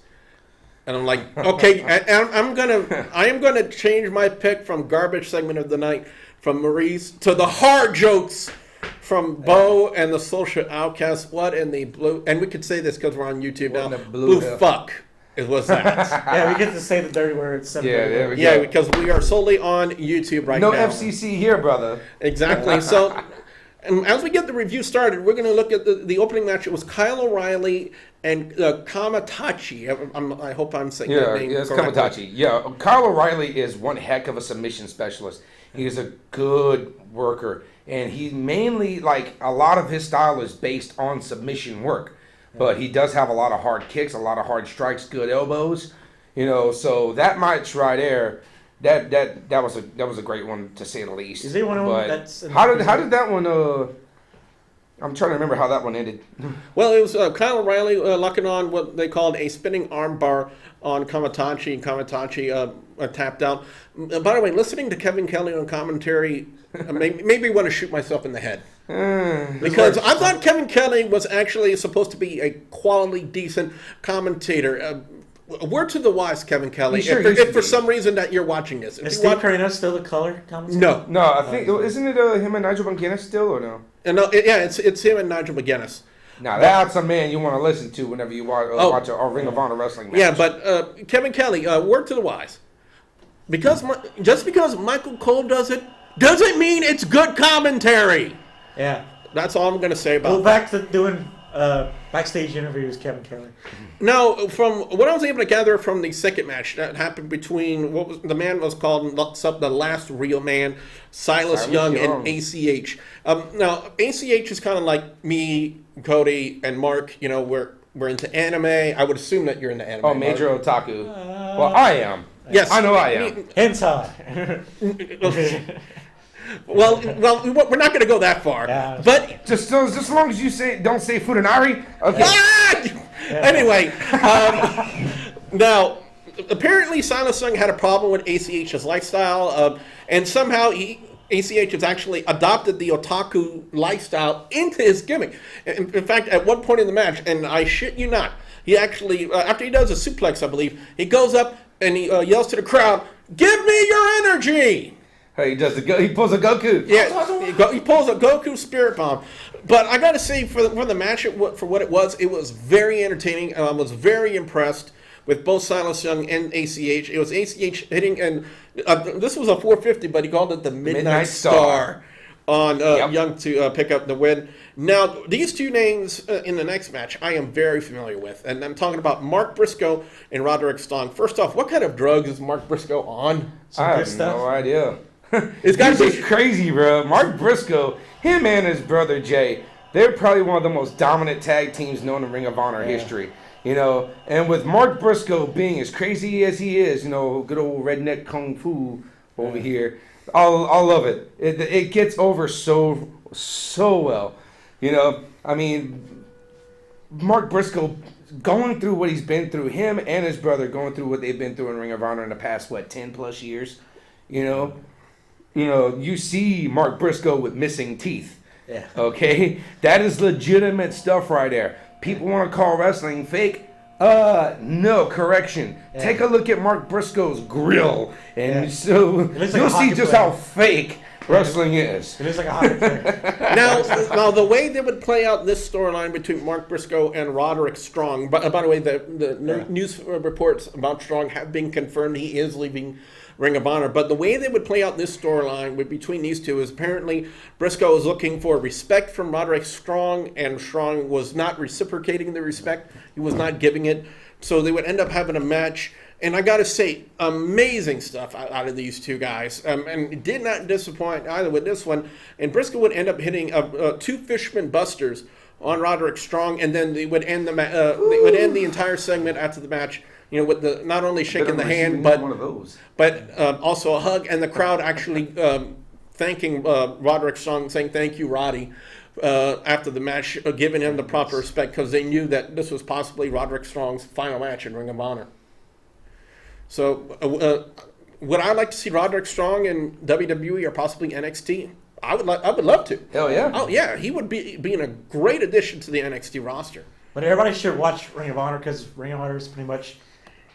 And I'm like, okay, I am gonna change my pick from garbage segment of the night from Maurice to the hard jokes from Bo and the Social Outcast. What in the blue? And we could say this because we're on YouTube now. Blue fuck was that? Yeah, we get to say the dirty words. There we go. Yeah, because we are solely on YouTube right now. No FCC here, brother. Exactly. So, and as we get the review started, we're going to look at the opening match. It was Kyle O'Reilly and Kamatachi. I hope I'm saying that name it's correctly. Kamatachi. Yeah, Kyle O'Reilly is one heck of a submission specialist. He is a good worker, and he mainly, a lot of his style is based on submission work. But he does have a lot of hard kicks, a lot of hard strikes, good elbows. So that match right there, that was a great one to say the least. Is he one of them But that's how did that one I'm trying to remember how that one ended. Well, it was Kyle O'Reilly locking on what they called a spinning armbar on Kamatachi, and Kamatachi tapped out. By the way, listening to Kevin Kelly on commentary made me want to shoot myself in the head. Because I thought Kevin Kelly was actually supposed to be a quality, decent commentator. A word to the wise, Kevin Kelly. If for some reason that you're watching this. Is Steve Carino still the color commentator? No. No, I think, isn't it him and Nigel McGuinness still, or no? No, it's him and Nigel McGuinness. Now, that's a man you want to listen to whenever you watch a Ring of Honor wrestling match. Yeah, but Kevin Kelly, word to the wise. Just because Michael Cole does it, doesn't mean it's good commentary. Yeah. That's all I'm going to say about Well, back to doing backstage interviews, Kevin Kelly. Now, from what I was able to gather from the second match that happened between the man was called the last real man, Silas Young and ACH. Now, ACH is kind of like me, Cody, and Mark. You know, we're into anime. I would assume that you're into anime. Oh, major otaku. Well, I am. Yes, I know I am. Hentai. Well, we're not going to go that far. Yeah. But Just as long as you don't say Futanari. Okay. Anyway, now apparently Silas Young had a problem with ACH's lifestyle, and somehow ACH has actually adopted the otaku lifestyle into his gimmick. In fact, at one point in the match, and I shit you not, he actually after he does a suplex, I believe, he goes up and he yells to the crowd, "Give me your energy!" Hey, he pulls a Goku. Yeah, he pulls a Goku Spirit Bomb. But I got to say, for the match, for what it was very entertaining. I was very impressed with both Silas Young and ACH. It was ACH hitting, and this was a 450, but he called it the Midnight Star on Young to pick up the win. Now, these two names in the next match, I am very familiar with, and I'm talking about Mark Briscoe and Roderick Strong. First off, what kind of drugs is Mark Briscoe on? I have no idea. It's got to be crazy, bro. Mark Briscoe, him and his brother Jay, they're probably one of the most dominant tag teams known in Ring of Honor history. You know, and with Mark Briscoe being as crazy as he is, you know, good old redneck kung fu over here, all of it. It gets over so well. You know, I mean, Mark Briscoe going through what he's been through, him and his brother going through what they've been through in Ring of Honor in the past, 10 plus years, you know, you see Mark Briscoe with missing teeth. Yeah. Okay? That is legitimate stuff right there. People want to call wrestling fake. No, correction. Yeah. Take a look at Mark Briscoe's grill, and so like you'll a see hockey just player. how fake wrestling is. It is like a hockey player. Now, the way they would play out this storyline between Mark Briscoe and Roderick Strong, by the way, the news reports about Strong have been confirmed. He is leaving Ring of Honor. But the way they would play out this storyline between these two is apparently Briscoe was looking for respect from Roderick Strong, and Strong was not reciprocating the respect. He was not giving it. So they would end up having a match. And I got to say, amazing stuff out of these two guys. And it did not disappoint either with this one. And Briscoe would end up hitting two Fisherman Busters on Roderick Strong, and then they would end they would end the entire segment after the match, you know, with the not only shaking the hand, but one of those. Also a hug, and the crowd actually thanking Roderick Strong, saying thank you, Roddy, after the match, giving him the proper respect, because they knew that this was possibly Roderick Strong's final match in Ring of Honor. So, would I like to see Roderick Strong in WWE or possibly NXT? I would love to. Hell yeah. Oh yeah, he would be a great addition to the NXT roster. But everybody should watch Ring of Honor, because Ring of Honor is pretty much,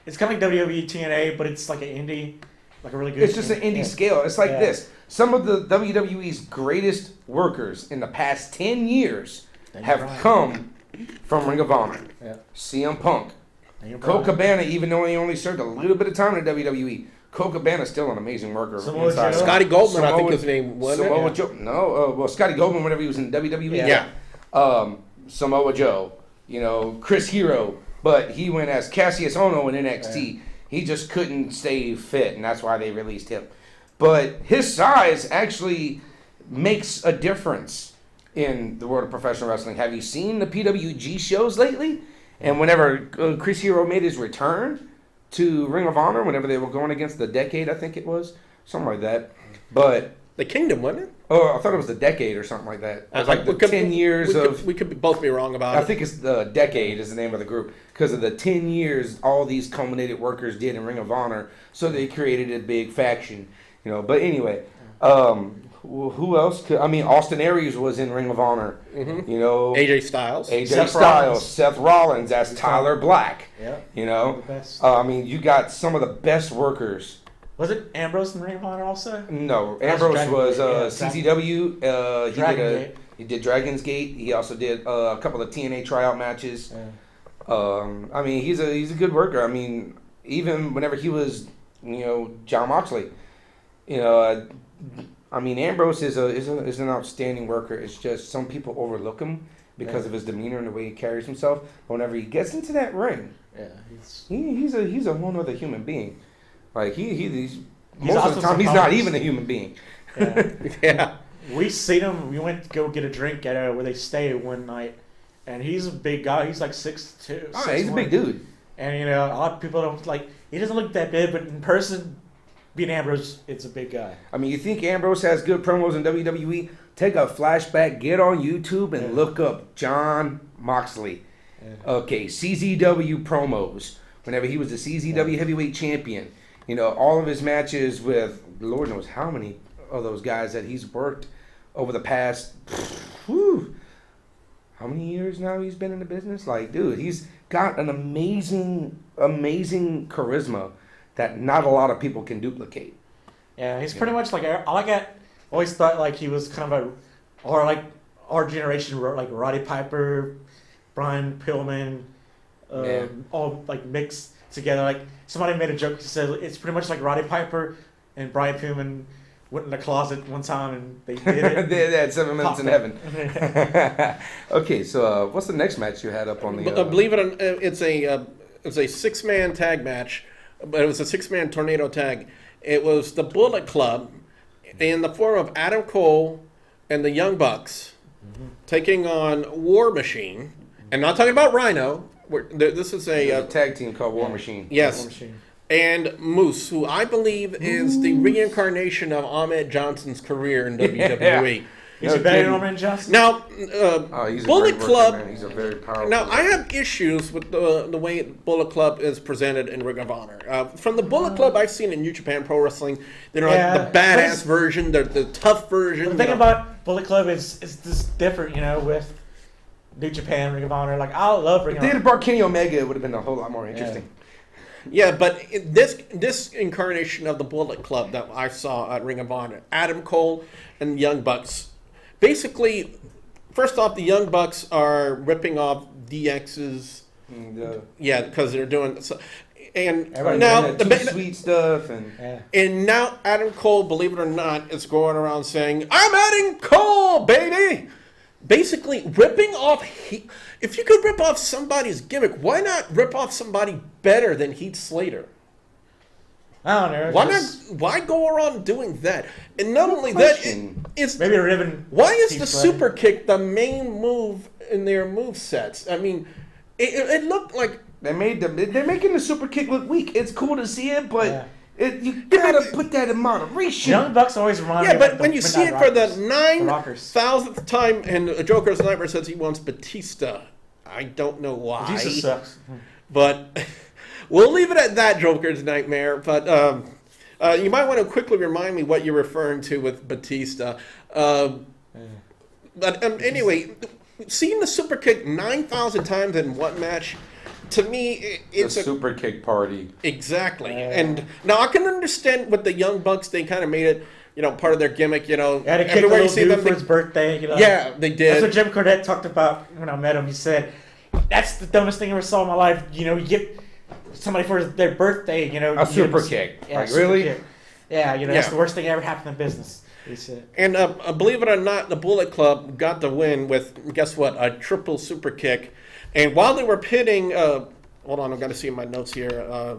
it's kind of like WWE TNA, but it's like an indie, like a really good. It's just an indie scale. It's like this. Some of the WWE's greatest workers in the past 10 years have come from Ring of Honor. Yeah. CM Punk. Cole Cabana, even though he only served a little bit of time in WWE, Cole Cabana's still an amazing worker. Samoa Joe. Scotty Goldman, I think his name was. Samoa Joe. No, well, Scotty Goldman whenever he was in WWE. Yeah. Samoa Joe. You know, Chris Hero, but he went as Cassius Ohno in NXT. Yeah. He just couldn't stay fit, and that's why they released him. But his size actually makes a difference in the world of professional wrestling. Have you seen the PWG shows lately? And whenever Chris Hero made his return to Ring of Honor, whenever they were going against the Decade, I think it was, something like that. But The Kingdom, wasn't it? Oh, I thought it was the decade or something like that. It was like We the could- 10 years of. We could both be wrong about I it. think it's the decade is the name of the group because of the 10 years all these culminated workers did in Ring of Honor. So they created a big faction, you know. But anyway, who else? Austin Aries was in Ring of Honor. Mm-hmm. You know, AJ Styles. AJ Seth Styles, Rollins. Seth Rollins, that's Tyler Black. Yeah. You know, The best. you got some of the best workers. Was it Ambrose in Ring of Honor also? No, That's Ambrose Dragon was Gate, yeah, CCW. Dragon Gate. He did Dragon's Gate. He also did a couple of TNA tryout matches. Yeah. He's a good worker. I mean, even whenever he was, John Moxley, Ambrose is an outstanding worker. It's just some people overlook him because of his demeanor and the way he carries himself. But whenever he gets into that ring, Yeah. he's a whole other human being. Like he's most of awesome the time he's not sometimes. even a human being. Yeah. Yeah. We seen him. We went to go get a drink at where they stay one night, and he's a big guy. He's like 6'2". Oh, he's a 6'1". big dude. And a lot of people don't like. He doesn't look that big, but in person, being Ambrose, it's a big guy. You think Ambrose has good promos in WWE? Take a flashback, get on YouTube, and look up John Moxley. Yeah. Okay, CZW promos. Whenever he was the CZW Heavyweight Champion, all of his matches with Lord knows how many of those guys that he's worked over the past. How many years now he's been in the business? Like, dude, he's got an amazing charisma that not a lot of people can duplicate. Yeah, he's pretty much like I always thought like he was kind of or like our generation, like Roddy Piper, Brian Pillman, all like mixed together. Like somebody made a joke that said it's pretty much like Roddy Piper and Brian Pillman went in the closet one time and they did it. They had 7 minutes in heaven. heaven. Okay, so what's the next match you had up on the? Believe it or not, it's a 6-man tag match, but it was a 6-man tornado tag. It was the Bullet Club in the form of Adam Cole and the Young Bucks taking on War Machine, and not talking about Rhino. This is a tag team called War Machine. Yes. War Machine. And Moose, who I believe is the reincarnation of Ahmed Johnson's career in WWE. Is he better than Norman Johnson? Now, He's a Bullet great Club. worker, man. He's a very powerful. Now, I have issues with the way Bullet Club is presented in Ring of Honor. From the Bullet Club I've seen in New Japan Pro Wrestling, they're like the badass version, the tough version. The thing about Bullet Club is just different, with New Japan, Ring of Honor. Like I love Ring If of they Honor. had brought Kenny Omega, it would have been a whole lot more interesting. Yeah, but this incarnation of the Bullet Club that I saw at Ring of Honor, Adam Cole and the Young Bucks, basically, first off, the Young Bucks are ripping off DX's. Yeah, because they're doing so. And Everybody now doing that too sweet stuff and now Adam Cole, believe it or not, is going around saying, "I'm Adam Cole, baby." Basically, ripping off. If you could rip off somebody's gimmick, why not rip off somebody better than Heath Slater? I don't know. Why go around doing that? And not only that, it's maybe a ribbon. Why is Heath the Slater. super kick the main move in their move sets? I mean, it looked like they're making the super kick look weak. It's cool to see it, but you gotta put that in moderation. Young Bucks always remind me. yeah, but of when the you see it Midnight for the Rockers. 9,000th time, and Joker's Nightmare says he wants Batista. I don't know why. Batista sucks. But we'll leave it at that, Joker's Nightmare. But you might want to quickly remind me what you're referring to with Batista. But anyway, seeing the super kick 9,000 times in one match, to me, it's a super kick party. Exactly. And now I can understand with the Young Bucks, they kind of made it, part of their gimmick, Had to kick a little dude for his birthday. Yeah, they did. That's what Jim Cornette talked about when I met him. He said, "That's the dumbest thing I ever saw in my life. You get somebody for their birthday. A super kick. Yeah, like really? Kick. Yeah, that's the worst thing that ever happened in business." He said. And believe it or not, the Bullet Club got the win with, guess what, a triple super kick. And while they were pitting, hold on, I've got to see my notes here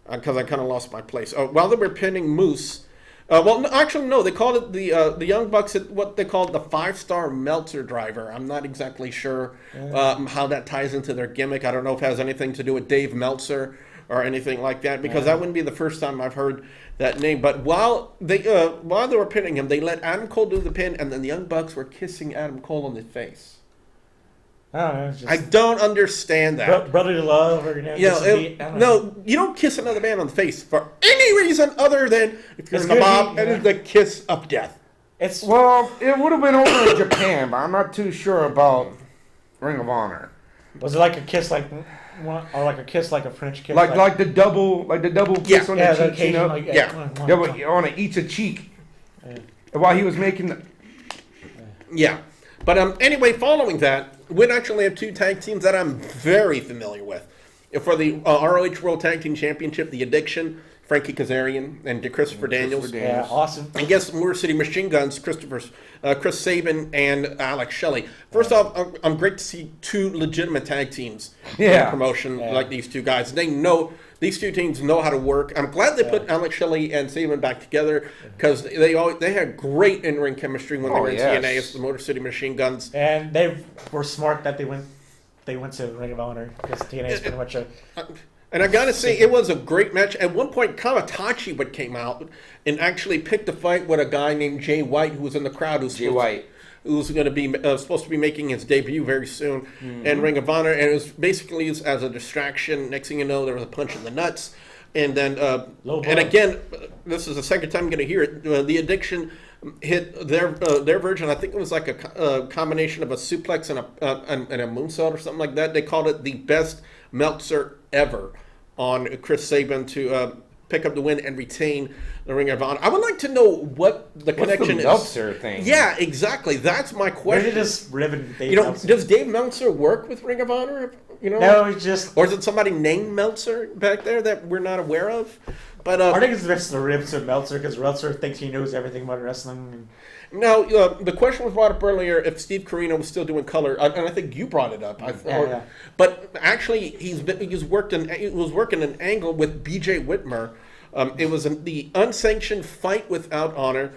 because I kind of lost my place. While they were pinning Moose, they called it the Young Bucks what they called the 5-star Meltzer driver. I'm not exactly sure how that ties into their gimmick. I don't know if it has anything to do with Dave Meltzer or anything like that, because that wouldn't be the first time I've heard that name. But while they were pinning him, they let Adam Cole do the pin, and then the Young Bucks were kissing Adam Cole on the face. I don't know. It's just I don't understand that. brotherly love, or No, you don't kiss another man on the face for any reason other than if you're It's in the good mob, heat, and it's the kiss of death. It's Well, it would have been over in Japan, but I'm not too sure about Ring of Honor. was it like a kiss like one, or like a kiss like a French kiss? Like the double kiss on yeah, the the cheek, you know? occasion, like, Yeah. Yeah, but on each a cheek. While he was making the... Yeah. But anyway, following that, we'd actually have two tag teams that I'm very familiar with. For the ROH World Tag Team Championship, The Addiction, Frankie Kazarian and Christopher Daniels. Yeah, awesome. I guess Motor City Machine Guns, Chris Sabin and Alex Shelley. First off, I'm great to see two legitimate tag teams in promotion like these two guys. These two teams know how to work. I'm glad they put Alex Shelley and Sabin back together because they had great in-ring chemistry when they were in TNA as the Motor City Machine Guns. And they were smart that they went to Ring of Honor because TNA is pretty much a. And I gotta say, it was a great match. At one point, Kawatachi came out and actually picked a fight with a guy named Jay White, who was in the crowd. Who's going to be supposed to be making his debut very soon in Ring of Honor, and it was basically used as a distraction. Next thing you know, there was a punch in the nuts, and then and again, this is the second time I'm going to hear it. The Addiction hit their version. I think it was like a combination of a suplex and a moonsault or something like that. They called it the best Meltzer ever on Chris Sabin to pick up the win and retain the Ring of Honor. I would like to know what the connection is. Meltzer thing? Yeah, exactly. That's my question. Where did this ribbon Dave Meltzer? Does Dave Meltzer work with Ring of Honor? No, he's just. Or is it somebody named Meltzer back there that we're not aware of? But I think it's the rest of the ribs of Meltzer because Meltzer thinks he knows everything about wrestling. Now, the question was brought up earlier if Steve Corino was still doing color, and I think you brought it up. But actually, he was working an angle with B.J. Whitmer. It was the unsanctioned fight without honor.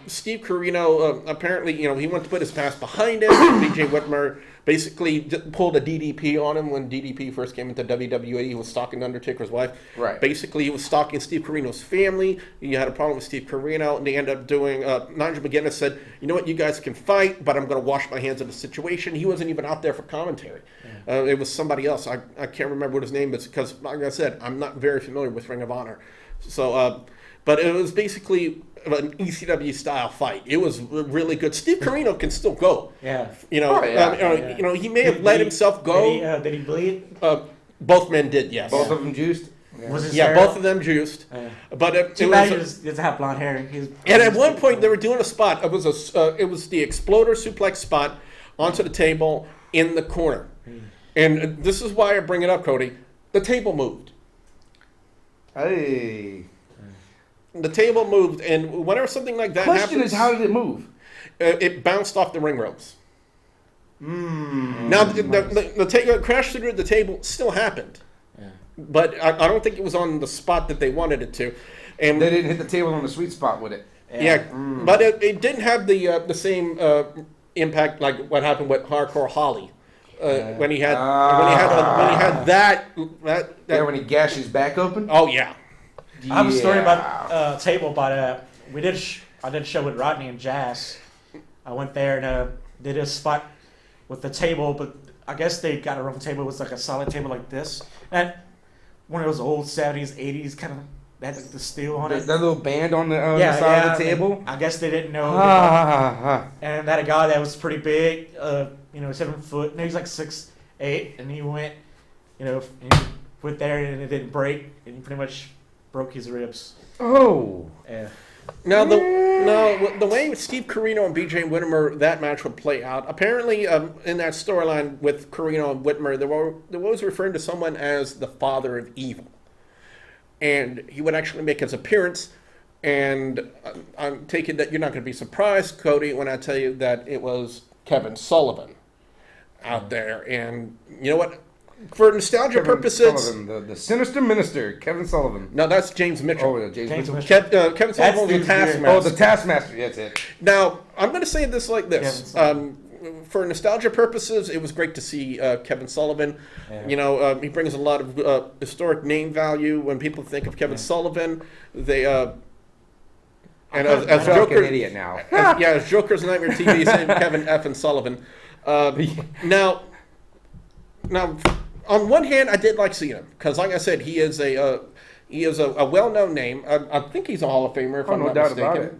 Steve Corino apparently, he went to put his past behind him. B.J. Whitmer basically pulled a DDP on him when DDP first came into WWE. He was stalking Undertaker's wife. Right. Basically, he was stalking Steve Corino's family. He had a problem with Steve Corino, and they ended up doing. Nigel McGuinness said, "You know what? You guys can fight, but I'm going to wash my hands of the situation." He wasn't even out there for commentary. It was somebody else. I can't remember what his name is because, like I said, I'm not very familiar with Ring of Honor. So, but it was basically an ECW style fight. It was really good. Steve Corino can still go. Yeah. He may have let himself go. Did he bleed? Both men did, yes. Both of them juiced? Was his hair both of them juiced. But it too bad he doesn't have blonde hair. And at one point they were doing a spot. It was the exploder suplex spot onto the table in the corner. And this is why I bring it up, Cody. The table moved. Hey. The table moved, and whenever something like that Question happens, is, how did it move? It bounced off the ring ropes. Now, the crash through the table still happened, but I don't think it was on the spot that they wanted it to. And they didn't hit the table on the sweet spot with it. But it didn't have the same impact like what happened with Hardcore Holly. When he had that when he gashed his back open. Oh yeah. I have a story about table, but I did a show with Rodney and Jazz. I went there and did a spot with the table, but I guess they got a wrong table. It was like a solid table like this, and one of those old 70s, 80s kind of had like the steel on it. That little band on the side of the table. I guess they didn't know. And that a guy that was pretty big, 7 foot. No, he's like 6'8", and he went, and he went there and it didn't break, and he pretty much broke his ribs. Oh. Yeah. Now the way Steve Corino and BJ Whitmer that match would play out, apparently in that storyline with Corino and Whitmer, they were always referring to someone as the father of evil, and he would actually make his appearance. And I'm taking that you're not going to be surprised, Cody, when I tell you that it was Kevin Sullivan out there. And you know what? For nostalgia purposes, Sullivan, the sinister minister, Kevin Sullivan. No, that's James Mitchell. Oh, James Mitchell. Kevin Sullivan was the Taskmaster. Oh, the Taskmaster. That's it. Now, I'm going to say this like this. for nostalgia purposes, it was great to see Kevin Sullivan. Yeah. You know, he brings a lot of historic name value. When people think of Kevin Sullivan, they and as I feel like Joker, an idiot now. as Joker's Nightmare TV said, Kevin F. and Sullivan. Now, on one hand, I did like seeing him because, like I said, he is a well-known name. I think he's a Hall of Famer, if I'm no not doubt mistaken. about it.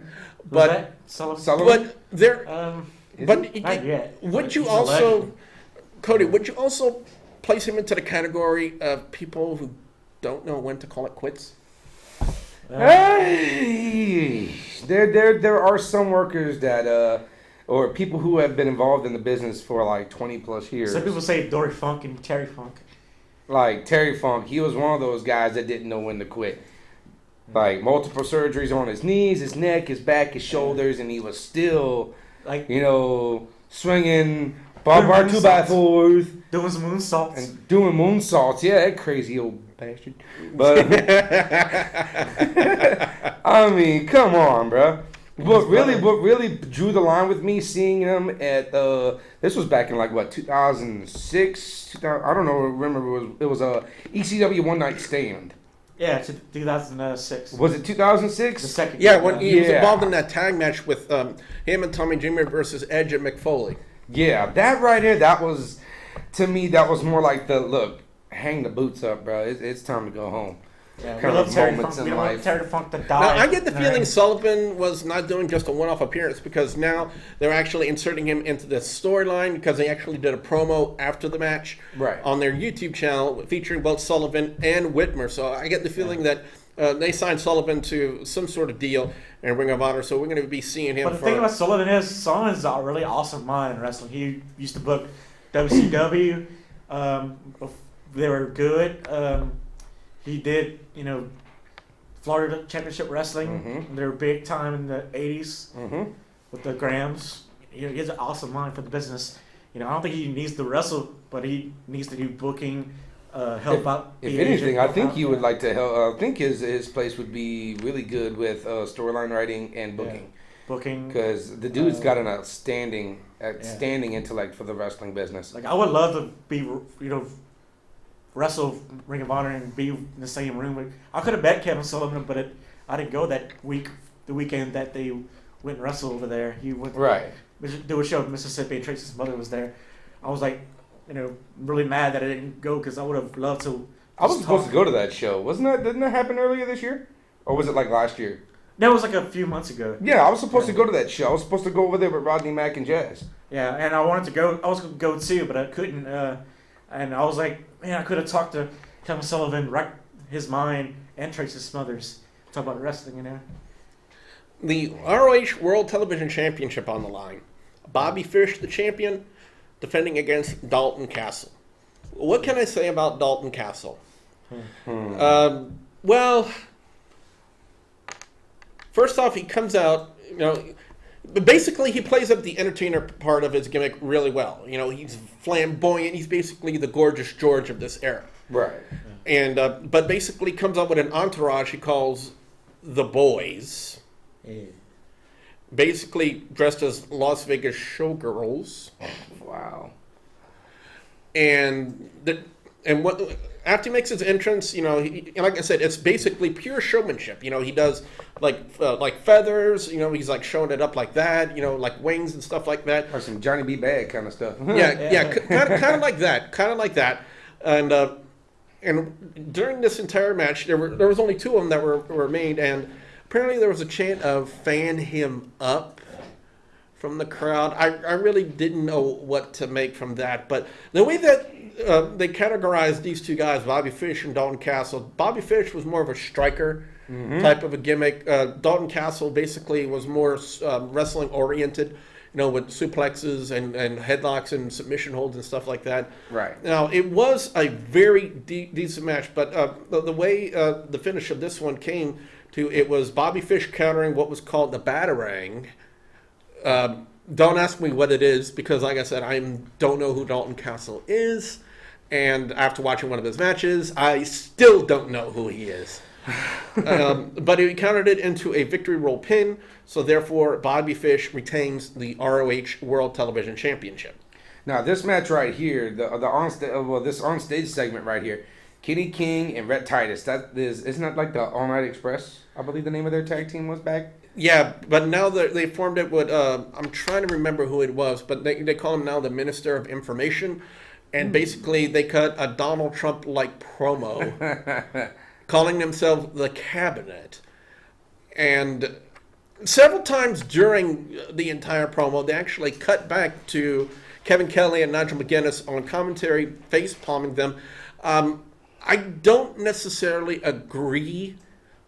But Sullivan? but there, not yet. would But you he's a also, legend. Cody? Would you also place him into the category of people who don't know when to call it quits? Hey, there are some workers that or people who have been involved in the business for like 20 plus years. Some people say Dory Funk and Terry Funk. Like Terry Funk, he was one of those guys that didn't know when to quit. Like multiple surgeries on his knees, his neck, his back, his shoulders, and he was still, Like swinging barbed wire 2x4s doing some moonsaults. and doing moonsaults. Yeah, that crazy old bastard. But I mean, come on, bro. What really drew the line with me seeing him at this was back in like what 2006. 2000, I don't know. Remember it was a ECW One Night Stand. Yeah, it's 2006. Was it 2006? The second. Yeah, when he was Yeah. involved in that tag match with him and Tommy Dreamer versus Edge at McFoley. Yeah, that right here, that was, to me, that was more like the, look, hang the boots up, bro. It's time to go home. Yeah, we kind love of Terry moments Funk. in We love life. Terry Funk to Now, die. I get the in feeling ring. Sullivan was not doing just a one-off appearance because now they're actually inserting him into the storyline because they actually did a promo after the match Right. on their YouTube channel featuring both Sullivan and Whitmer. So I get the feeling that they signed Sullivan to some sort of deal in Ring of Honor. So we're going to be seeing him. But the thing about Sullivan's a really awesome mind in wrestling. He used to book WCW. They were good. He did, Florida Championship Wrestling. They were big time in the 80s with the Grahams. He has an awesome mind for the business. I don't think he needs to wrestle, but he needs to do booking, help out. If the anything, agent, I help think out. he would like to help. I think his place would be really good with storyline writing and booking. Booking. Because the dude's got an outstanding intellect for the wrestling business. Like, I would love to be, wrestle Ring of Honor and be in the same room. I could have bet Kevin Sullivan, but I didn't go that week. The weekend that they went and wrestled over there, he went. Right. There was a show in Mississippi, and Tracy's mother was there. I was like, really mad that I didn't go because I would have loved to. I was supposed to go to that show. Didn't that happen earlier this year? Or was it like last year? That was like a few months ago. Yeah, I was supposed to go to that show. I was supposed to go over there with Rodney Mack and Jazz. Yeah, and I wanted to go. I was going to go too, but I couldn't. And I was like, man, I could have talked to Kevin Sullivan, wrecked his mind, and Tracy Smothers. Talk about wrestling, The ROH World Television Championship on the line. Bobby Fish, the champion, defending against Dalton Castle. What can I say about Dalton Castle? Well, first off, he comes out, basically he plays up the entertainer part of his gimmick really well. He's flamboyant. He's basically the Gorgeous George of this era. Right. And but basically comes up with an entourage he calls the Boys. Basically dressed as Las Vegas showgirls. Wow. And after he makes his entrance, like I said, it's basically pure showmanship. He does like feathers. He's like showing it up like that. Like wings and stuff like that. Or some Johnny B. Bad kind of stuff. Yeah, kind of like that. And during this entire match, there was only two of them that were made, and apparently there was a chant of "fan him up" from the crowd. I really didn't know what to make from that, but the way that they categorized these two guys, Bobby Fish and Dalton Castle. Bobby Fish was more of a striker type of a gimmick. Dalton Castle basically was more wrestling oriented, with suplexes and headlocks and submission holds and stuff like that. Right. Now, it was a very decent match, but the way the finish of this one came to, it was Bobby Fish countering what was called the Batarang. Don't ask me what it is, because like I said, I don't know who Dalton Castle is. And after watching one of his matches, I still don't know who he is. But he countered it into a victory roll pin, so therefore Bobby Fish retains the ROH World Television Championship. Now this match right here, this on stage segment right here, Kenny King and Rhett Titus. Isn't that like the All Night Express? I believe the name of their tag team was back. Yeah, but now they formed it with, I'm trying to remember who it was, but they call him now the Minister of Information. And basically they cut a Donald Trump-like promo calling themselves the Cabinet. And several times during the entire promo, they actually cut back to Kevin Kelly and Nigel McGuinness on commentary, face-palming them. I don't necessarily agree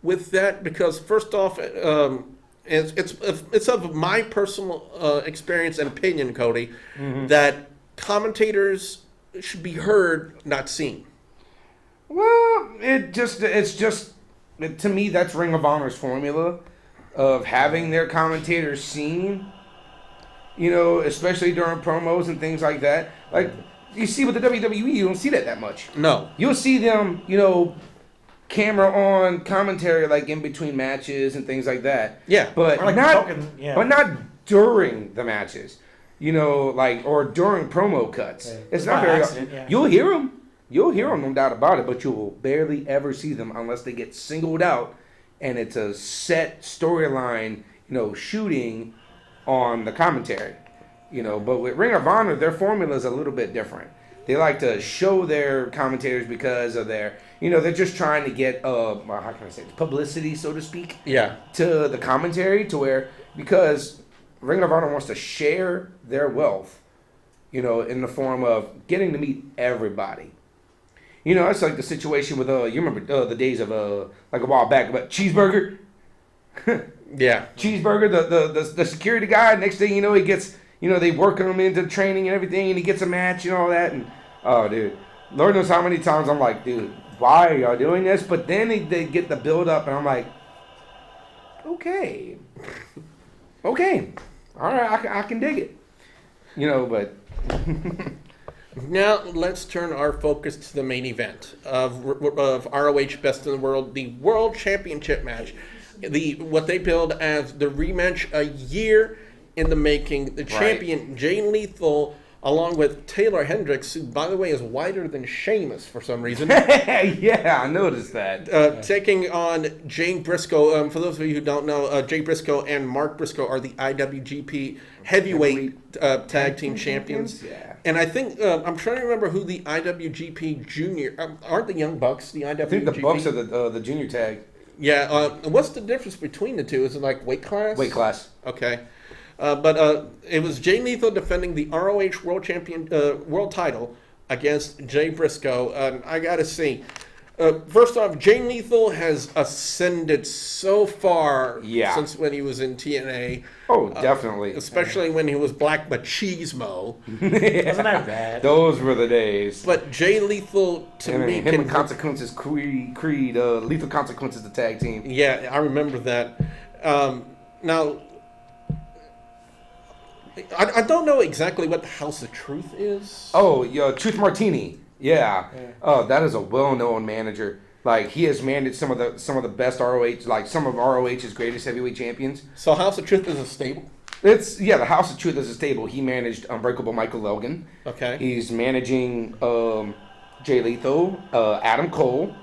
with that because, first off, it's of my personal experience and opinion, Cody, that commentators should be heard, not seen. Well, it's just to me that's Ring of Honor's formula of having their commentators seen. You know, especially during promos and things like that. Like you see with the WWE, you don't see that much. No, You'll see them, you know, camera on commentary like in between matches and things like that. Yeah, but Or like not talking, yeah. but not during the matches. You know, like or during promo cuts. Yeah. It's By not very. accident, yeah. You'll hear them. You'll hear them, no doubt about it. But you will barely ever see them unless they get singled out, and it's a set storyline. You know, shooting on the commentary. You know, but with Ring of Honor, their formula is a little bit different. They like to show their commentators because of their, you know, they're just trying to get, how can I say, publicity, so to speak, yeah, to the commentary to where, because Ring of Honor wants to share their wealth, you know, in the form of getting to meet everybody. You know, it's like the situation with, you remember the days of, like a while back, about Cheeseburger? yeah. Cheeseburger, the security guy, next thing you know, he gets, you know, they work him into training and everything, and he gets a match and all that, and oh, dude, Lord knows how many times I'm like, dude, why are y'all doing this? But then they get the build up, and I'm like, okay, all right, I can dig it, you know, but. Now let's turn our focus to the main event of ROH Best in the World, the World Championship match, what they billed as the rematch a year in the making. The champion, Jay Lethal, along with Taylor Hendricks, who, by the way, is wider than Sheamus for some reason. Yeah, I noticed that. Taking on Jay Briscoe. For those of you who don't know, Jay Briscoe and Mark Briscoe are the IWGP Heavyweight Tag Team Champions. Yeah. And I think, I'm trying to remember who the IWGP Junior, aren't the Young Bucks the IWGP? I think the Bucks are the junior tag. Yeah, what's the difference between the two? Is it like weight class? Weight class. Okay. But it was Jay Lethal defending the ROH World title against Jay Briscoe. And I got to see. First off, Jay Lethal has ascended so far since when he was in TNA. Oh, definitely. Especially when he was Black Machismo. Wasn't that bad? Those were the days. But Jay Lethal, to me, him and Consequences Creed, Lethal Consequences, the tag team. Yeah, I remember that. Now, I don't know exactly what the House of Truth is. Oh, Truth Martini. Yeah. Oh, that is a well-known manager. Like he has managed some of the best ROH, like some of ROH's greatest heavyweight champions. So House of Truth is a stable? The House of Truth is a stable. He managed Unbreakable Michael Logan. Okay. He's managing Jay Lethal, Adam Cole.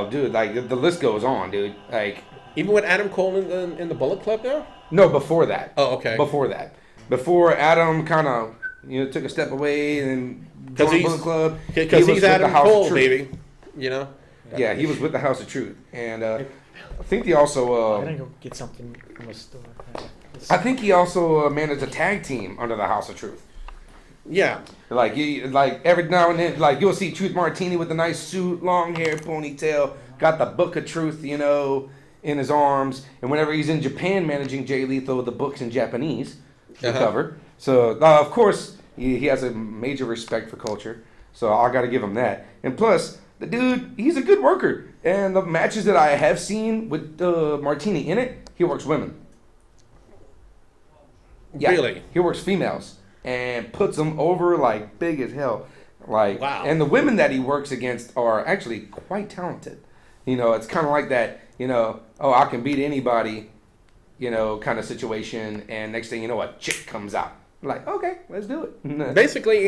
Dude, like the list goes on, dude. Like even with Adam Cole in the Bullet Club now? No, before that. Oh, okay. Before Adam kind of took a step away and joined Bullet Club. Because he's Adam Cole, baby. You know. Yeah, he was with the House of Truth, and I think he also. I think I'll get something from a store. I think he also managed a tag team under the House of Truth. Yeah. Like every now and then, like you'll see Truth Martini with a nice suit, long hair, ponytail, got the Book of Truth, in his arms, and whenever he's in Japan managing Jay Lethal, the book's in Japanese to cover. So of course he has a major respect for culture. So I got to give him that, and plus. The dude, he's a good worker. And the matches that I have seen with Martini in it, he works women. Yeah, really? He works females and puts them over like big as hell. Like, wow. And the women that he works against are actually quite talented. You know, it's kind of like that, you know, oh, I can beat anybody, you know, kind of situation. And next thing you know, a chick comes out. I'm like, okay, let's do it. Basically,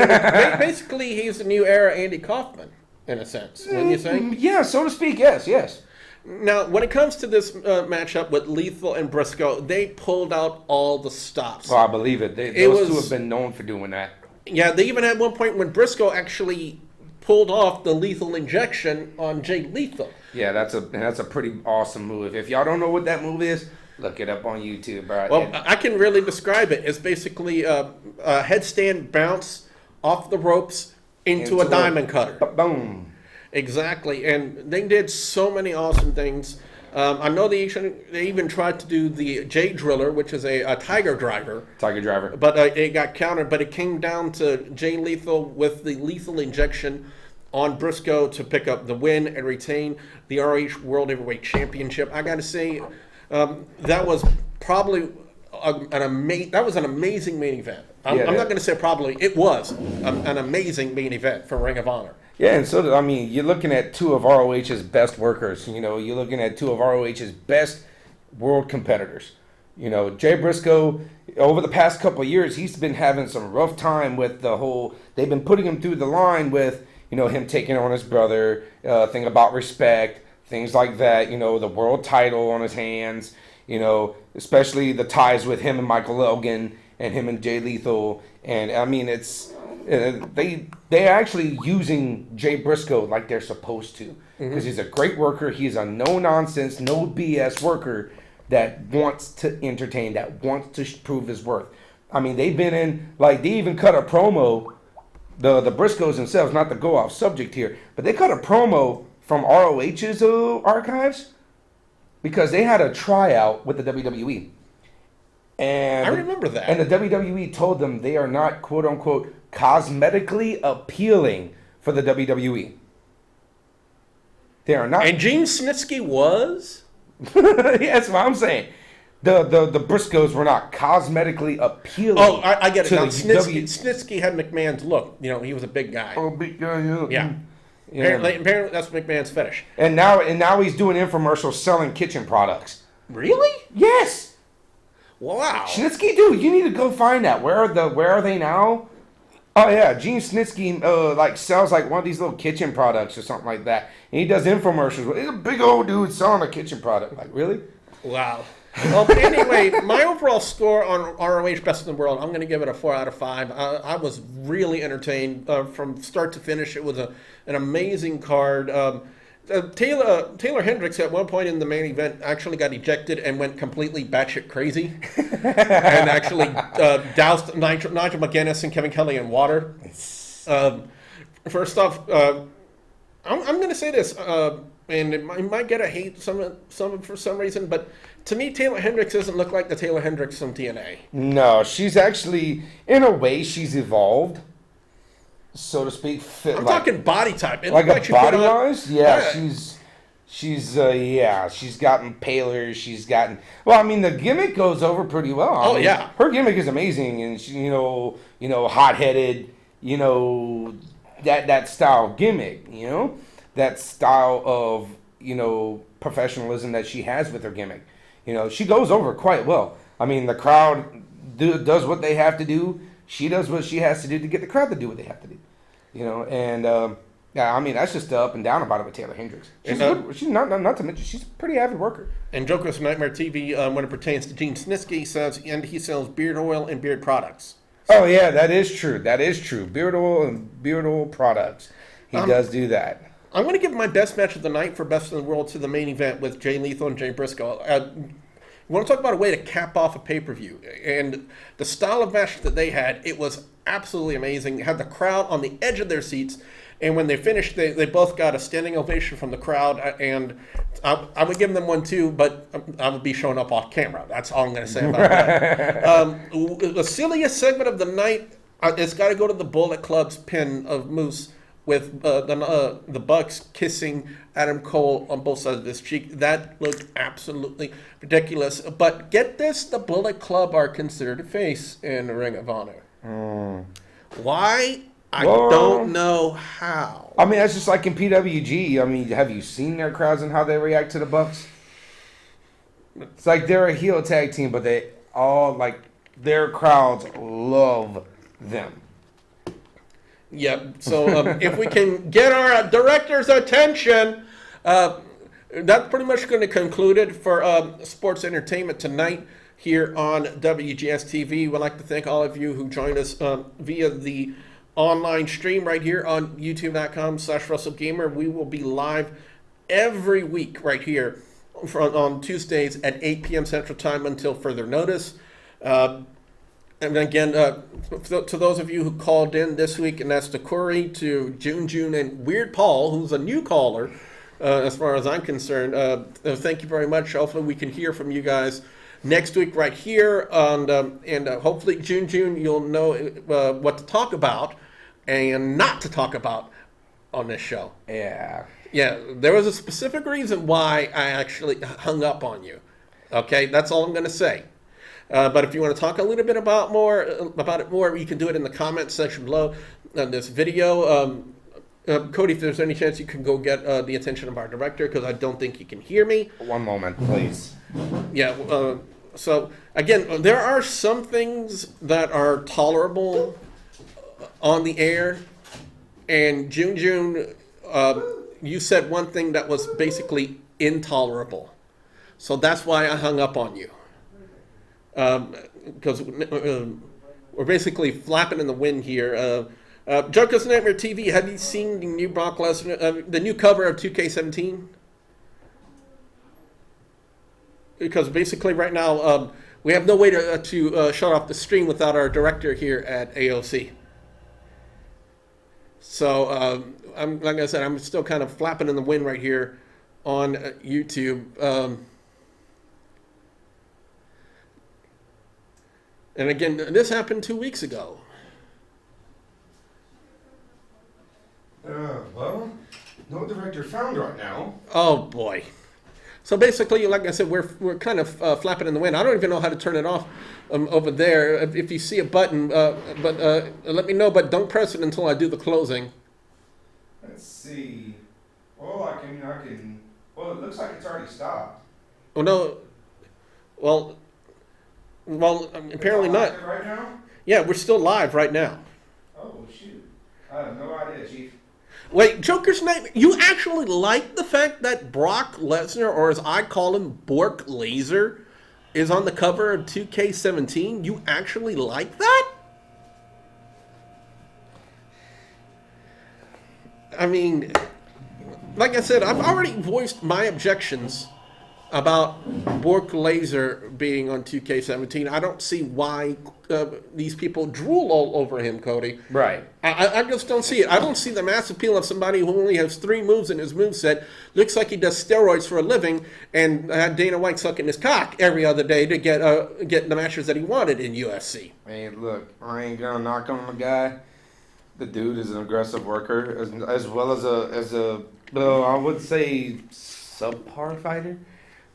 he's the new era Andy Kaufman, in a sense, wouldn't you say? Yeah, so to speak, yes. Now, when it comes to this matchup with Lethal and Briscoe, they pulled out all the stops. Well, I believe it. Those two have been known for doing that. Yeah, they even had one point when Briscoe actually pulled off the lethal injection on Jay Lethal. Yeah, that's a pretty awesome move. If y'all don't know what that move is, look it up on YouTube, bro. Well, I can really describe it. It's basically a headstand bounce off the ropes into a diamond cutter. Boom. Exactly, and they did so many awesome things. I know they even tried to do the J Driller, which is a Tiger Driver. Tiger Driver. But it got countered. But it came down to Jay Lethal with the lethal injection on Briscoe to pick up the win and retain the ROH World Heavyweight Championship. I got to say, that was probably an amazing main event. I'm not going to say probably. It was an amazing main event for Ring of Honor. Yeah, and so, I mean, you're looking at two of ROH's best workers. You know, you're looking at two of ROH's best world competitors. You know, Jay Briscoe, over the past couple of years, he's been having some rough time with the whole, they've been putting him through the line with, you know, him taking on his brother, thing about respect, things like that, you know, the world title on his hands, you know, especially the ties with him and Michael Elgin and him and Jay Lethal. And, I mean, it's... they're actually using Jay Briscoe like they're supposed to, because he's a great worker. He's a no nonsense, no BS worker that wants to entertain, that wants to prove his worth. I mean, they've been in, like, they even cut a promo, the Briscoes themselves, not to go off subject here, but they cut a promo from ROH's archives because they had a tryout with the WWE. And I remember that. And the WWE told them they are not, quote unquote, cosmetically appealing for the WWE. They are not. And Gene Snitsky was? Yeah, that's what I'm saying. The Briscoes were not cosmetically appealing. Oh, I get it. Now, the Snitsky had McMahon's look. You know, he was a big guy. Oh, big guy, yeah. Yeah. Apparently that's McMahon's fetish. And now he's doing infomercials selling kitchen products. Really? Yes. Wow. Snitsky, dude, you need to go find that. Where are they now? Oh yeah, Gene Snitsky like sells like one of these little kitchen products or something like that, and he does infomercials. He's a big old dude selling a kitchen product. Like, really? Wow. Well, but anyway, my overall score on ROH Best in the World, I'm going to give it a 4 out of 5. I was really entertained from start to finish. It was an amazing card. Taylor Hendricks at one point in the main event actually got ejected and went completely batshit crazy and actually doused Nigel McGuinness and Kevin Kelly in water. First off, I'm going to say this, and it might get a hate some for some reason, but to me, Taylor Hendricks doesn't look like the Taylor Hendricks from TNA. No, she's actually, in a way, she's evolved, so to speak. I'm talking body type. Like a body wise? Yeah, she's gotten paler. She's gotten, well, I mean, the gimmick goes over pretty well. I mean, yeah. Her gimmick is amazing, and she, you know, hot-headed, you know, that style gimmick, you know, that style of, you know, professionalism that she has with her gimmick. You know, she goes over quite well. I mean, the crowd does what they have to do. She does what she has to do to get the crowd to do what they have to do. You know, and yeah, I mean, that's just the up and down about it with Taylor Hendricks. She's good. She's not to mention, she's a pretty avid worker. And Joker's Nightmare TV, when it pertains to Gene Snitsky, he sells beard oil and beard products. Oh yeah, that is true. That is true. Beard oil and beard oil products. He does do that. I'm going to give my best match of the night for Best in the World to the main event with Jay Lethal and Jay Briscoe. You want to talk about a way to cap off a pay-per-view. And the style of match that they had, it was absolutely amazing. It had the crowd on the edge of their seats. And when they finished, they both got a standing ovation from the crowd. And I would give them one too, but I would be showing up off camera. That's all I'm going to say about that. The silliest segment of the night, it's got to go to the Bullet Club's pin of Moose, with the Bucks kissing Adam Cole on both sides of his cheek. That looked absolutely ridiculous. But get this, the Bullet Club are considered a face in the Ring of Honor. Why I Well, don't know how. I mean, that's just like in PWG. I mean, have you seen their crowds and how they react to the Bucks? It's like they're a heel tag team, but they all like their crowds love them. Yep. So if we can get our director's attention, that's pretty much going to conclude it for sports entertainment tonight here on WGS-TV. We'd like to thank all of you who joined us via the online stream right here on youtube.com/WrestleGamer. We will be live every week right here on Tuesdays at 8 p.m. Central Time until further notice. And again, to those of you who called in this week, and that's to Corey, to June, and Weird Paul, who's a new caller, as far as I'm concerned, thank you very much. Hopefully we can hear from you guys next week right here. And hopefully, June, you'll know what to talk about and not to talk about on this show. Yeah. Yeah, there was a specific reason why I actually hung up on you. Okay, that's all I'm going to say. But if you want to talk a little bit about it more, you can do it in the comment section below on this video. Cody, if there's any chance you can go get the attention of our director, because I don't think he can hear me. One moment, please. Yeah. So again, there are some things that are tolerable on the air, and June, you said one thing that was basically intolerable. So that's why I hung up on you. Because we're basically flapping in the wind here. Joker's Nightmare TV, have you seen the new Brock Lesnar, the new cover of 2K17? Because basically right now, we have no way to shut off the stream without our director here at AOC. So, like I said, I'm still kind of flapping in the wind right here on YouTube. And again, this happened 2 weeks ago. Well, no director found right now. Oh boy. So basically, like I said, we're kind of flapping in the wind. I don't even know how to turn it off over there. If you see a button, but let me know. But don't press it until I do the closing. Let's see. Well, I can. Well, it looks like it's already stopped. Oh no. Well, apparently not. Right now? Yeah, we're still live right now. Oh shoot! I have no idea, Chief. Wait, Joker's Nightmare, you actually like the fact that Brock Lesnar, or as I call him, Bork Laser, is on the cover of 2K17? You actually like that? I mean, like I said, I've already voiced my objections about Bork Laser being on 2K17. I don't see why these people drool all over him, Cody. Right. I just don't see it. I don't see the mass appeal of somebody who only has 3 moves in his moveset, looks like he does steroids for a living, and had Dana White sucking his cock every other day to get the matches that he wanted in UFC. Hey, look, I ain't gonna knock on the guy. The dude is an aggressive worker, as well as a I would say subpar fighter.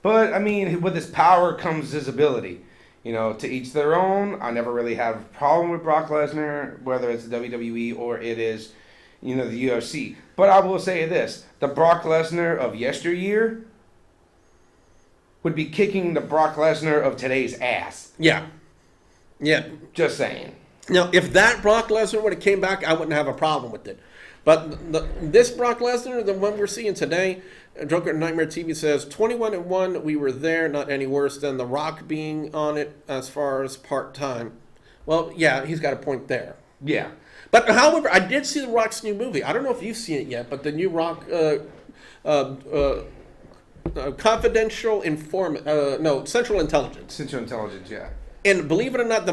But I mean, with his power comes his ability. You know, to each their own. I never really have a problem with Brock Lesnar, whether it's the WWE or it is, the UFC. But I will say this: the Brock Lesnar of yesteryear would be kicking the Brock Lesnar of today's ass. Yeah. Just saying. Now, if that Brock Lesnar would have came back, I wouldn't have a problem with it. But this Brock Lesnar, the one we're seeing today, Joker Nightmare TV says 21-1. We were there, not any worse than The Rock being on it as far as part-time. Well, yeah, he's got a point there. Yeah. But however, I did see The Rock's new movie. I don't know if you've seen it yet, but the new Rock confidential informant, Central Intelligence. Central Intelligence, yeah. And believe it or not,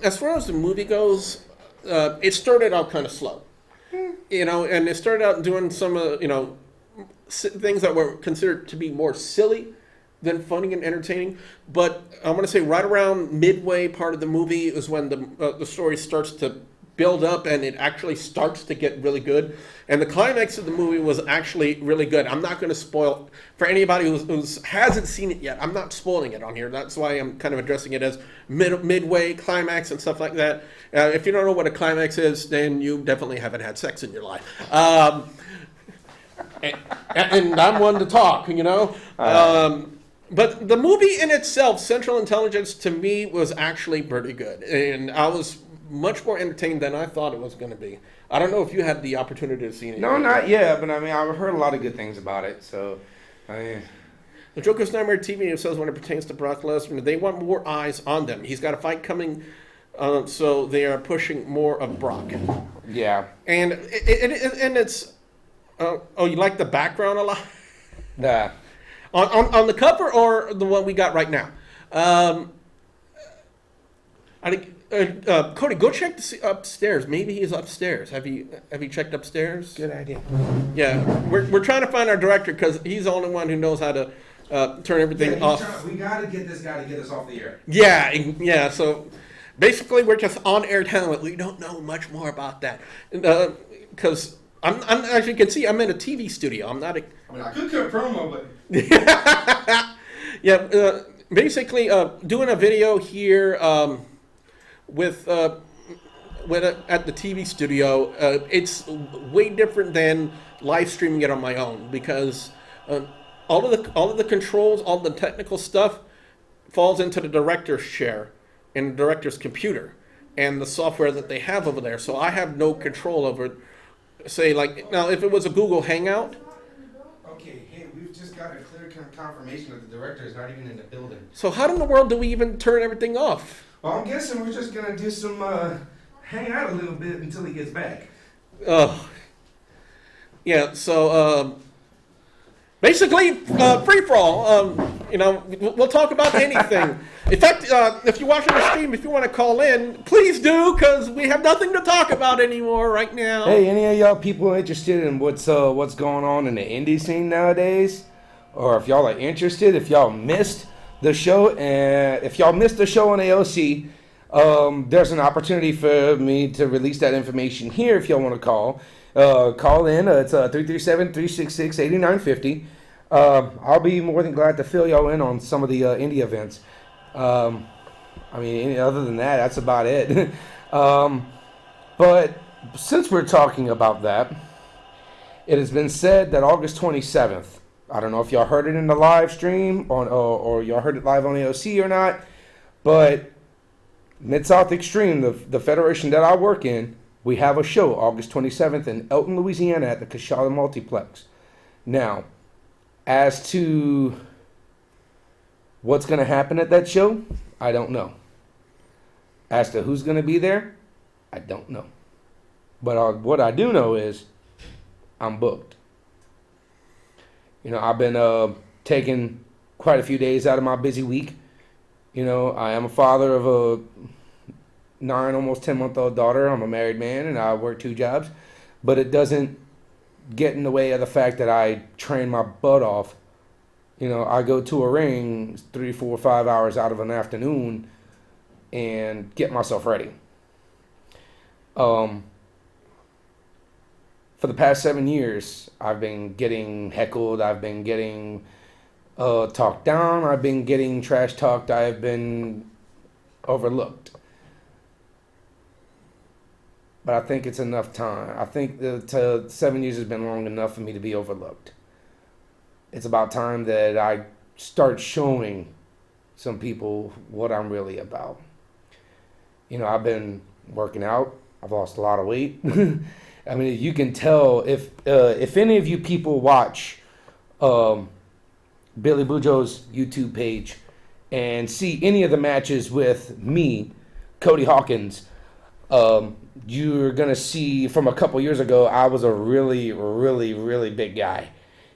as far as the movie goes, it started out kind of slow. And it started out doing some, things that were considered to be more silly than funny and entertaining. But I want to say right around midway part of the movie is when the story starts to build up and it actually starts to get really good. And the climax of the movie was actually really good. I'm not going to spoil for anybody who hasn't seen it yet. I'm not spoiling it on here. That's why I'm kind of addressing it as midway, climax, and stuff like that. If you don't know what a climax is, then you definitely haven't had sex in your life. And I'm one to talk, you know. But the movie in itself, Central Intelligence, to me was actually pretty good, and I was much more entertained than I thought it was going to be. I don't know if you had the opportunity to see it. No, not yet, but I mean, I've heard a lot of good things about it. So, I mean, the Joker's Nightmare TV says when it pertains to Brock Lesnar, they want more eyes on them. He's got a fight coming, so they are pushing more of Brock. yeah, And it's oh, you like the background a lot? nah. On the cover or the one we got right now? I think Cody, go check upstairs. Maybe he's upstairs. Have you checked upstairs? Good idea. Yeah, we're trying to find our director because he's the only one who knows how to turn everything off. We got to get this guy to get us off the air. Yeah. So basically, we're just on air talent. We don't know much more about that because I'm as you can see, I'm in a TV studio. I'm not. I mean, I could cut promo, but Yeah, basically doing a video here with at the TV studio. It's way different than live streaming it on my own because all of the controls, all the technical stuff falls into the director's chair and the director's computer and the software that they have over there. So I have no control over it. Say like now, if it was a Google Hangout. okay. Hey, we've just got a clear confirmation that the director is not even in the building. So how in the world do we even turn everything off? Well, I'm guessing we're just gonna do some hang out a little bit until he gets back. Yeah. So basically, free for all. We'll talk about anything. In fact, if you're watching the stream, if you want to call in, please do, because we have nothing to talk about anymore right now. Hey, any of y'all people interested in what's going on in the indie scene nowadays? Or if y'all are interested, if y'all missed the show, and if y'all missed the show on AOC, there's an opportunity for me to release that information here if y'all want to call. Call in. It's 337-366-8950. I'll be more than glad to fill y'all in on some of the indie events. I mean, other than that, that's about it. But since we're talking about that, it has been said that August 27th, I don't know if y'all heard it in the live stream or y'all heard it live on AOC or not, but Mid-South Extreme, the federation that I work in, we have a show August 27th in Elton, Louisiana at the Coachella Multiplex. Now, as to what's going to happen at that show, I don't know. As to who's going to be there, I don't know. But what I do know is I'm booked. You know, I've been taking quite a few days out of my busy week. You know, I am a father of a 9, almost 10-month-old daughter. I'm a married man and I work 2 jobs. But it doesn't get in the way of the fact that I train my butt off. You know, I go to a ring 3, 4, 5 hours out of an afternoon and get myself ready. For the past 7 years, I've been getting heckled. I've been getting talked down. I've been getting trash talked. I've been overlooked. But I think it's enough time. I think 7 years has been long enough for me to be overlooked. It's about time that I start showing some people what I'm really about. You know, I've been working out. I've lost a lot of weight. I mean, you can tell if any of you people watch Billy Bujo's YouTube page and see any of the matches with me, Cody Hawkins, you're going to see from a couple years ago, I was a really, really, really big guy.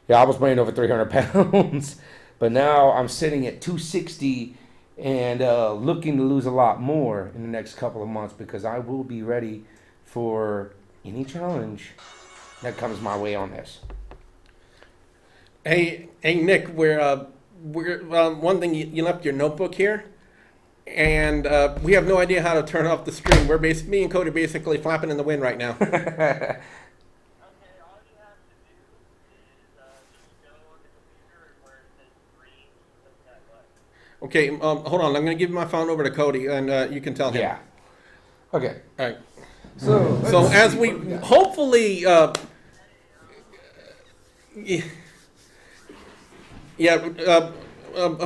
Yeah, I was weighing over 300 pounds. But now I'm sitting at 260 and looking to lose a lot more in the next couple of months because I will be ready for any challenge that comes my way on this. Hey, Nick, we're one thing you left your notebook here. and we have no idea how to turn off the stream. Me and Cody are basically flapping in the wind right now. Okay, hold on. I'm going to give my phone over to Cody, and you can tell him. Yeah. Okay. All right. So As we hopefully,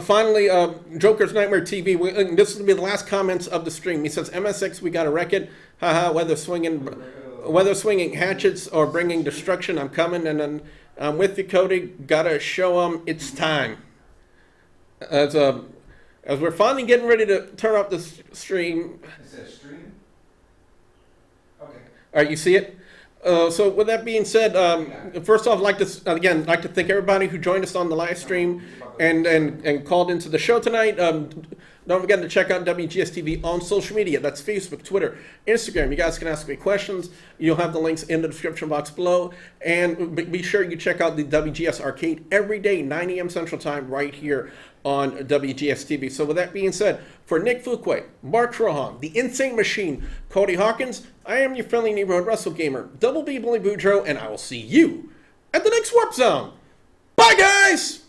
finally, Joker's Nightmare TV. This will be the last comments of the stream. He says, "MSX, we got to wreck it. Haha. Whether swinging hatchets or bringing destruction, I'm coming, and then I'm with you, Cody. Gotta show 'em it's time." As we're finally getting ready to turn off the stream. It says stream. Okay. All right, you see it? So with that being said, first off, I'd like to thank everybody who joined us on the live stream and called into the show tonight. Don't forget to check out WGS-TV on social media. That's Facebook, Twitter, Instagram. You guys can ask me questions. You'll have the links in the description box below. And be sure you check out the WGS Arcade every day, 9 a.m. Central Time, right here on WGS-TV. So with that being said, for Nick Fuquay, Mark Rohan, the Insane Machine, Cody Hawkins, I am your friendly neighborhood Russell Gamer, Double B Bully Boudreaux, and I will see you at the next Warp Zone. Bye, guys!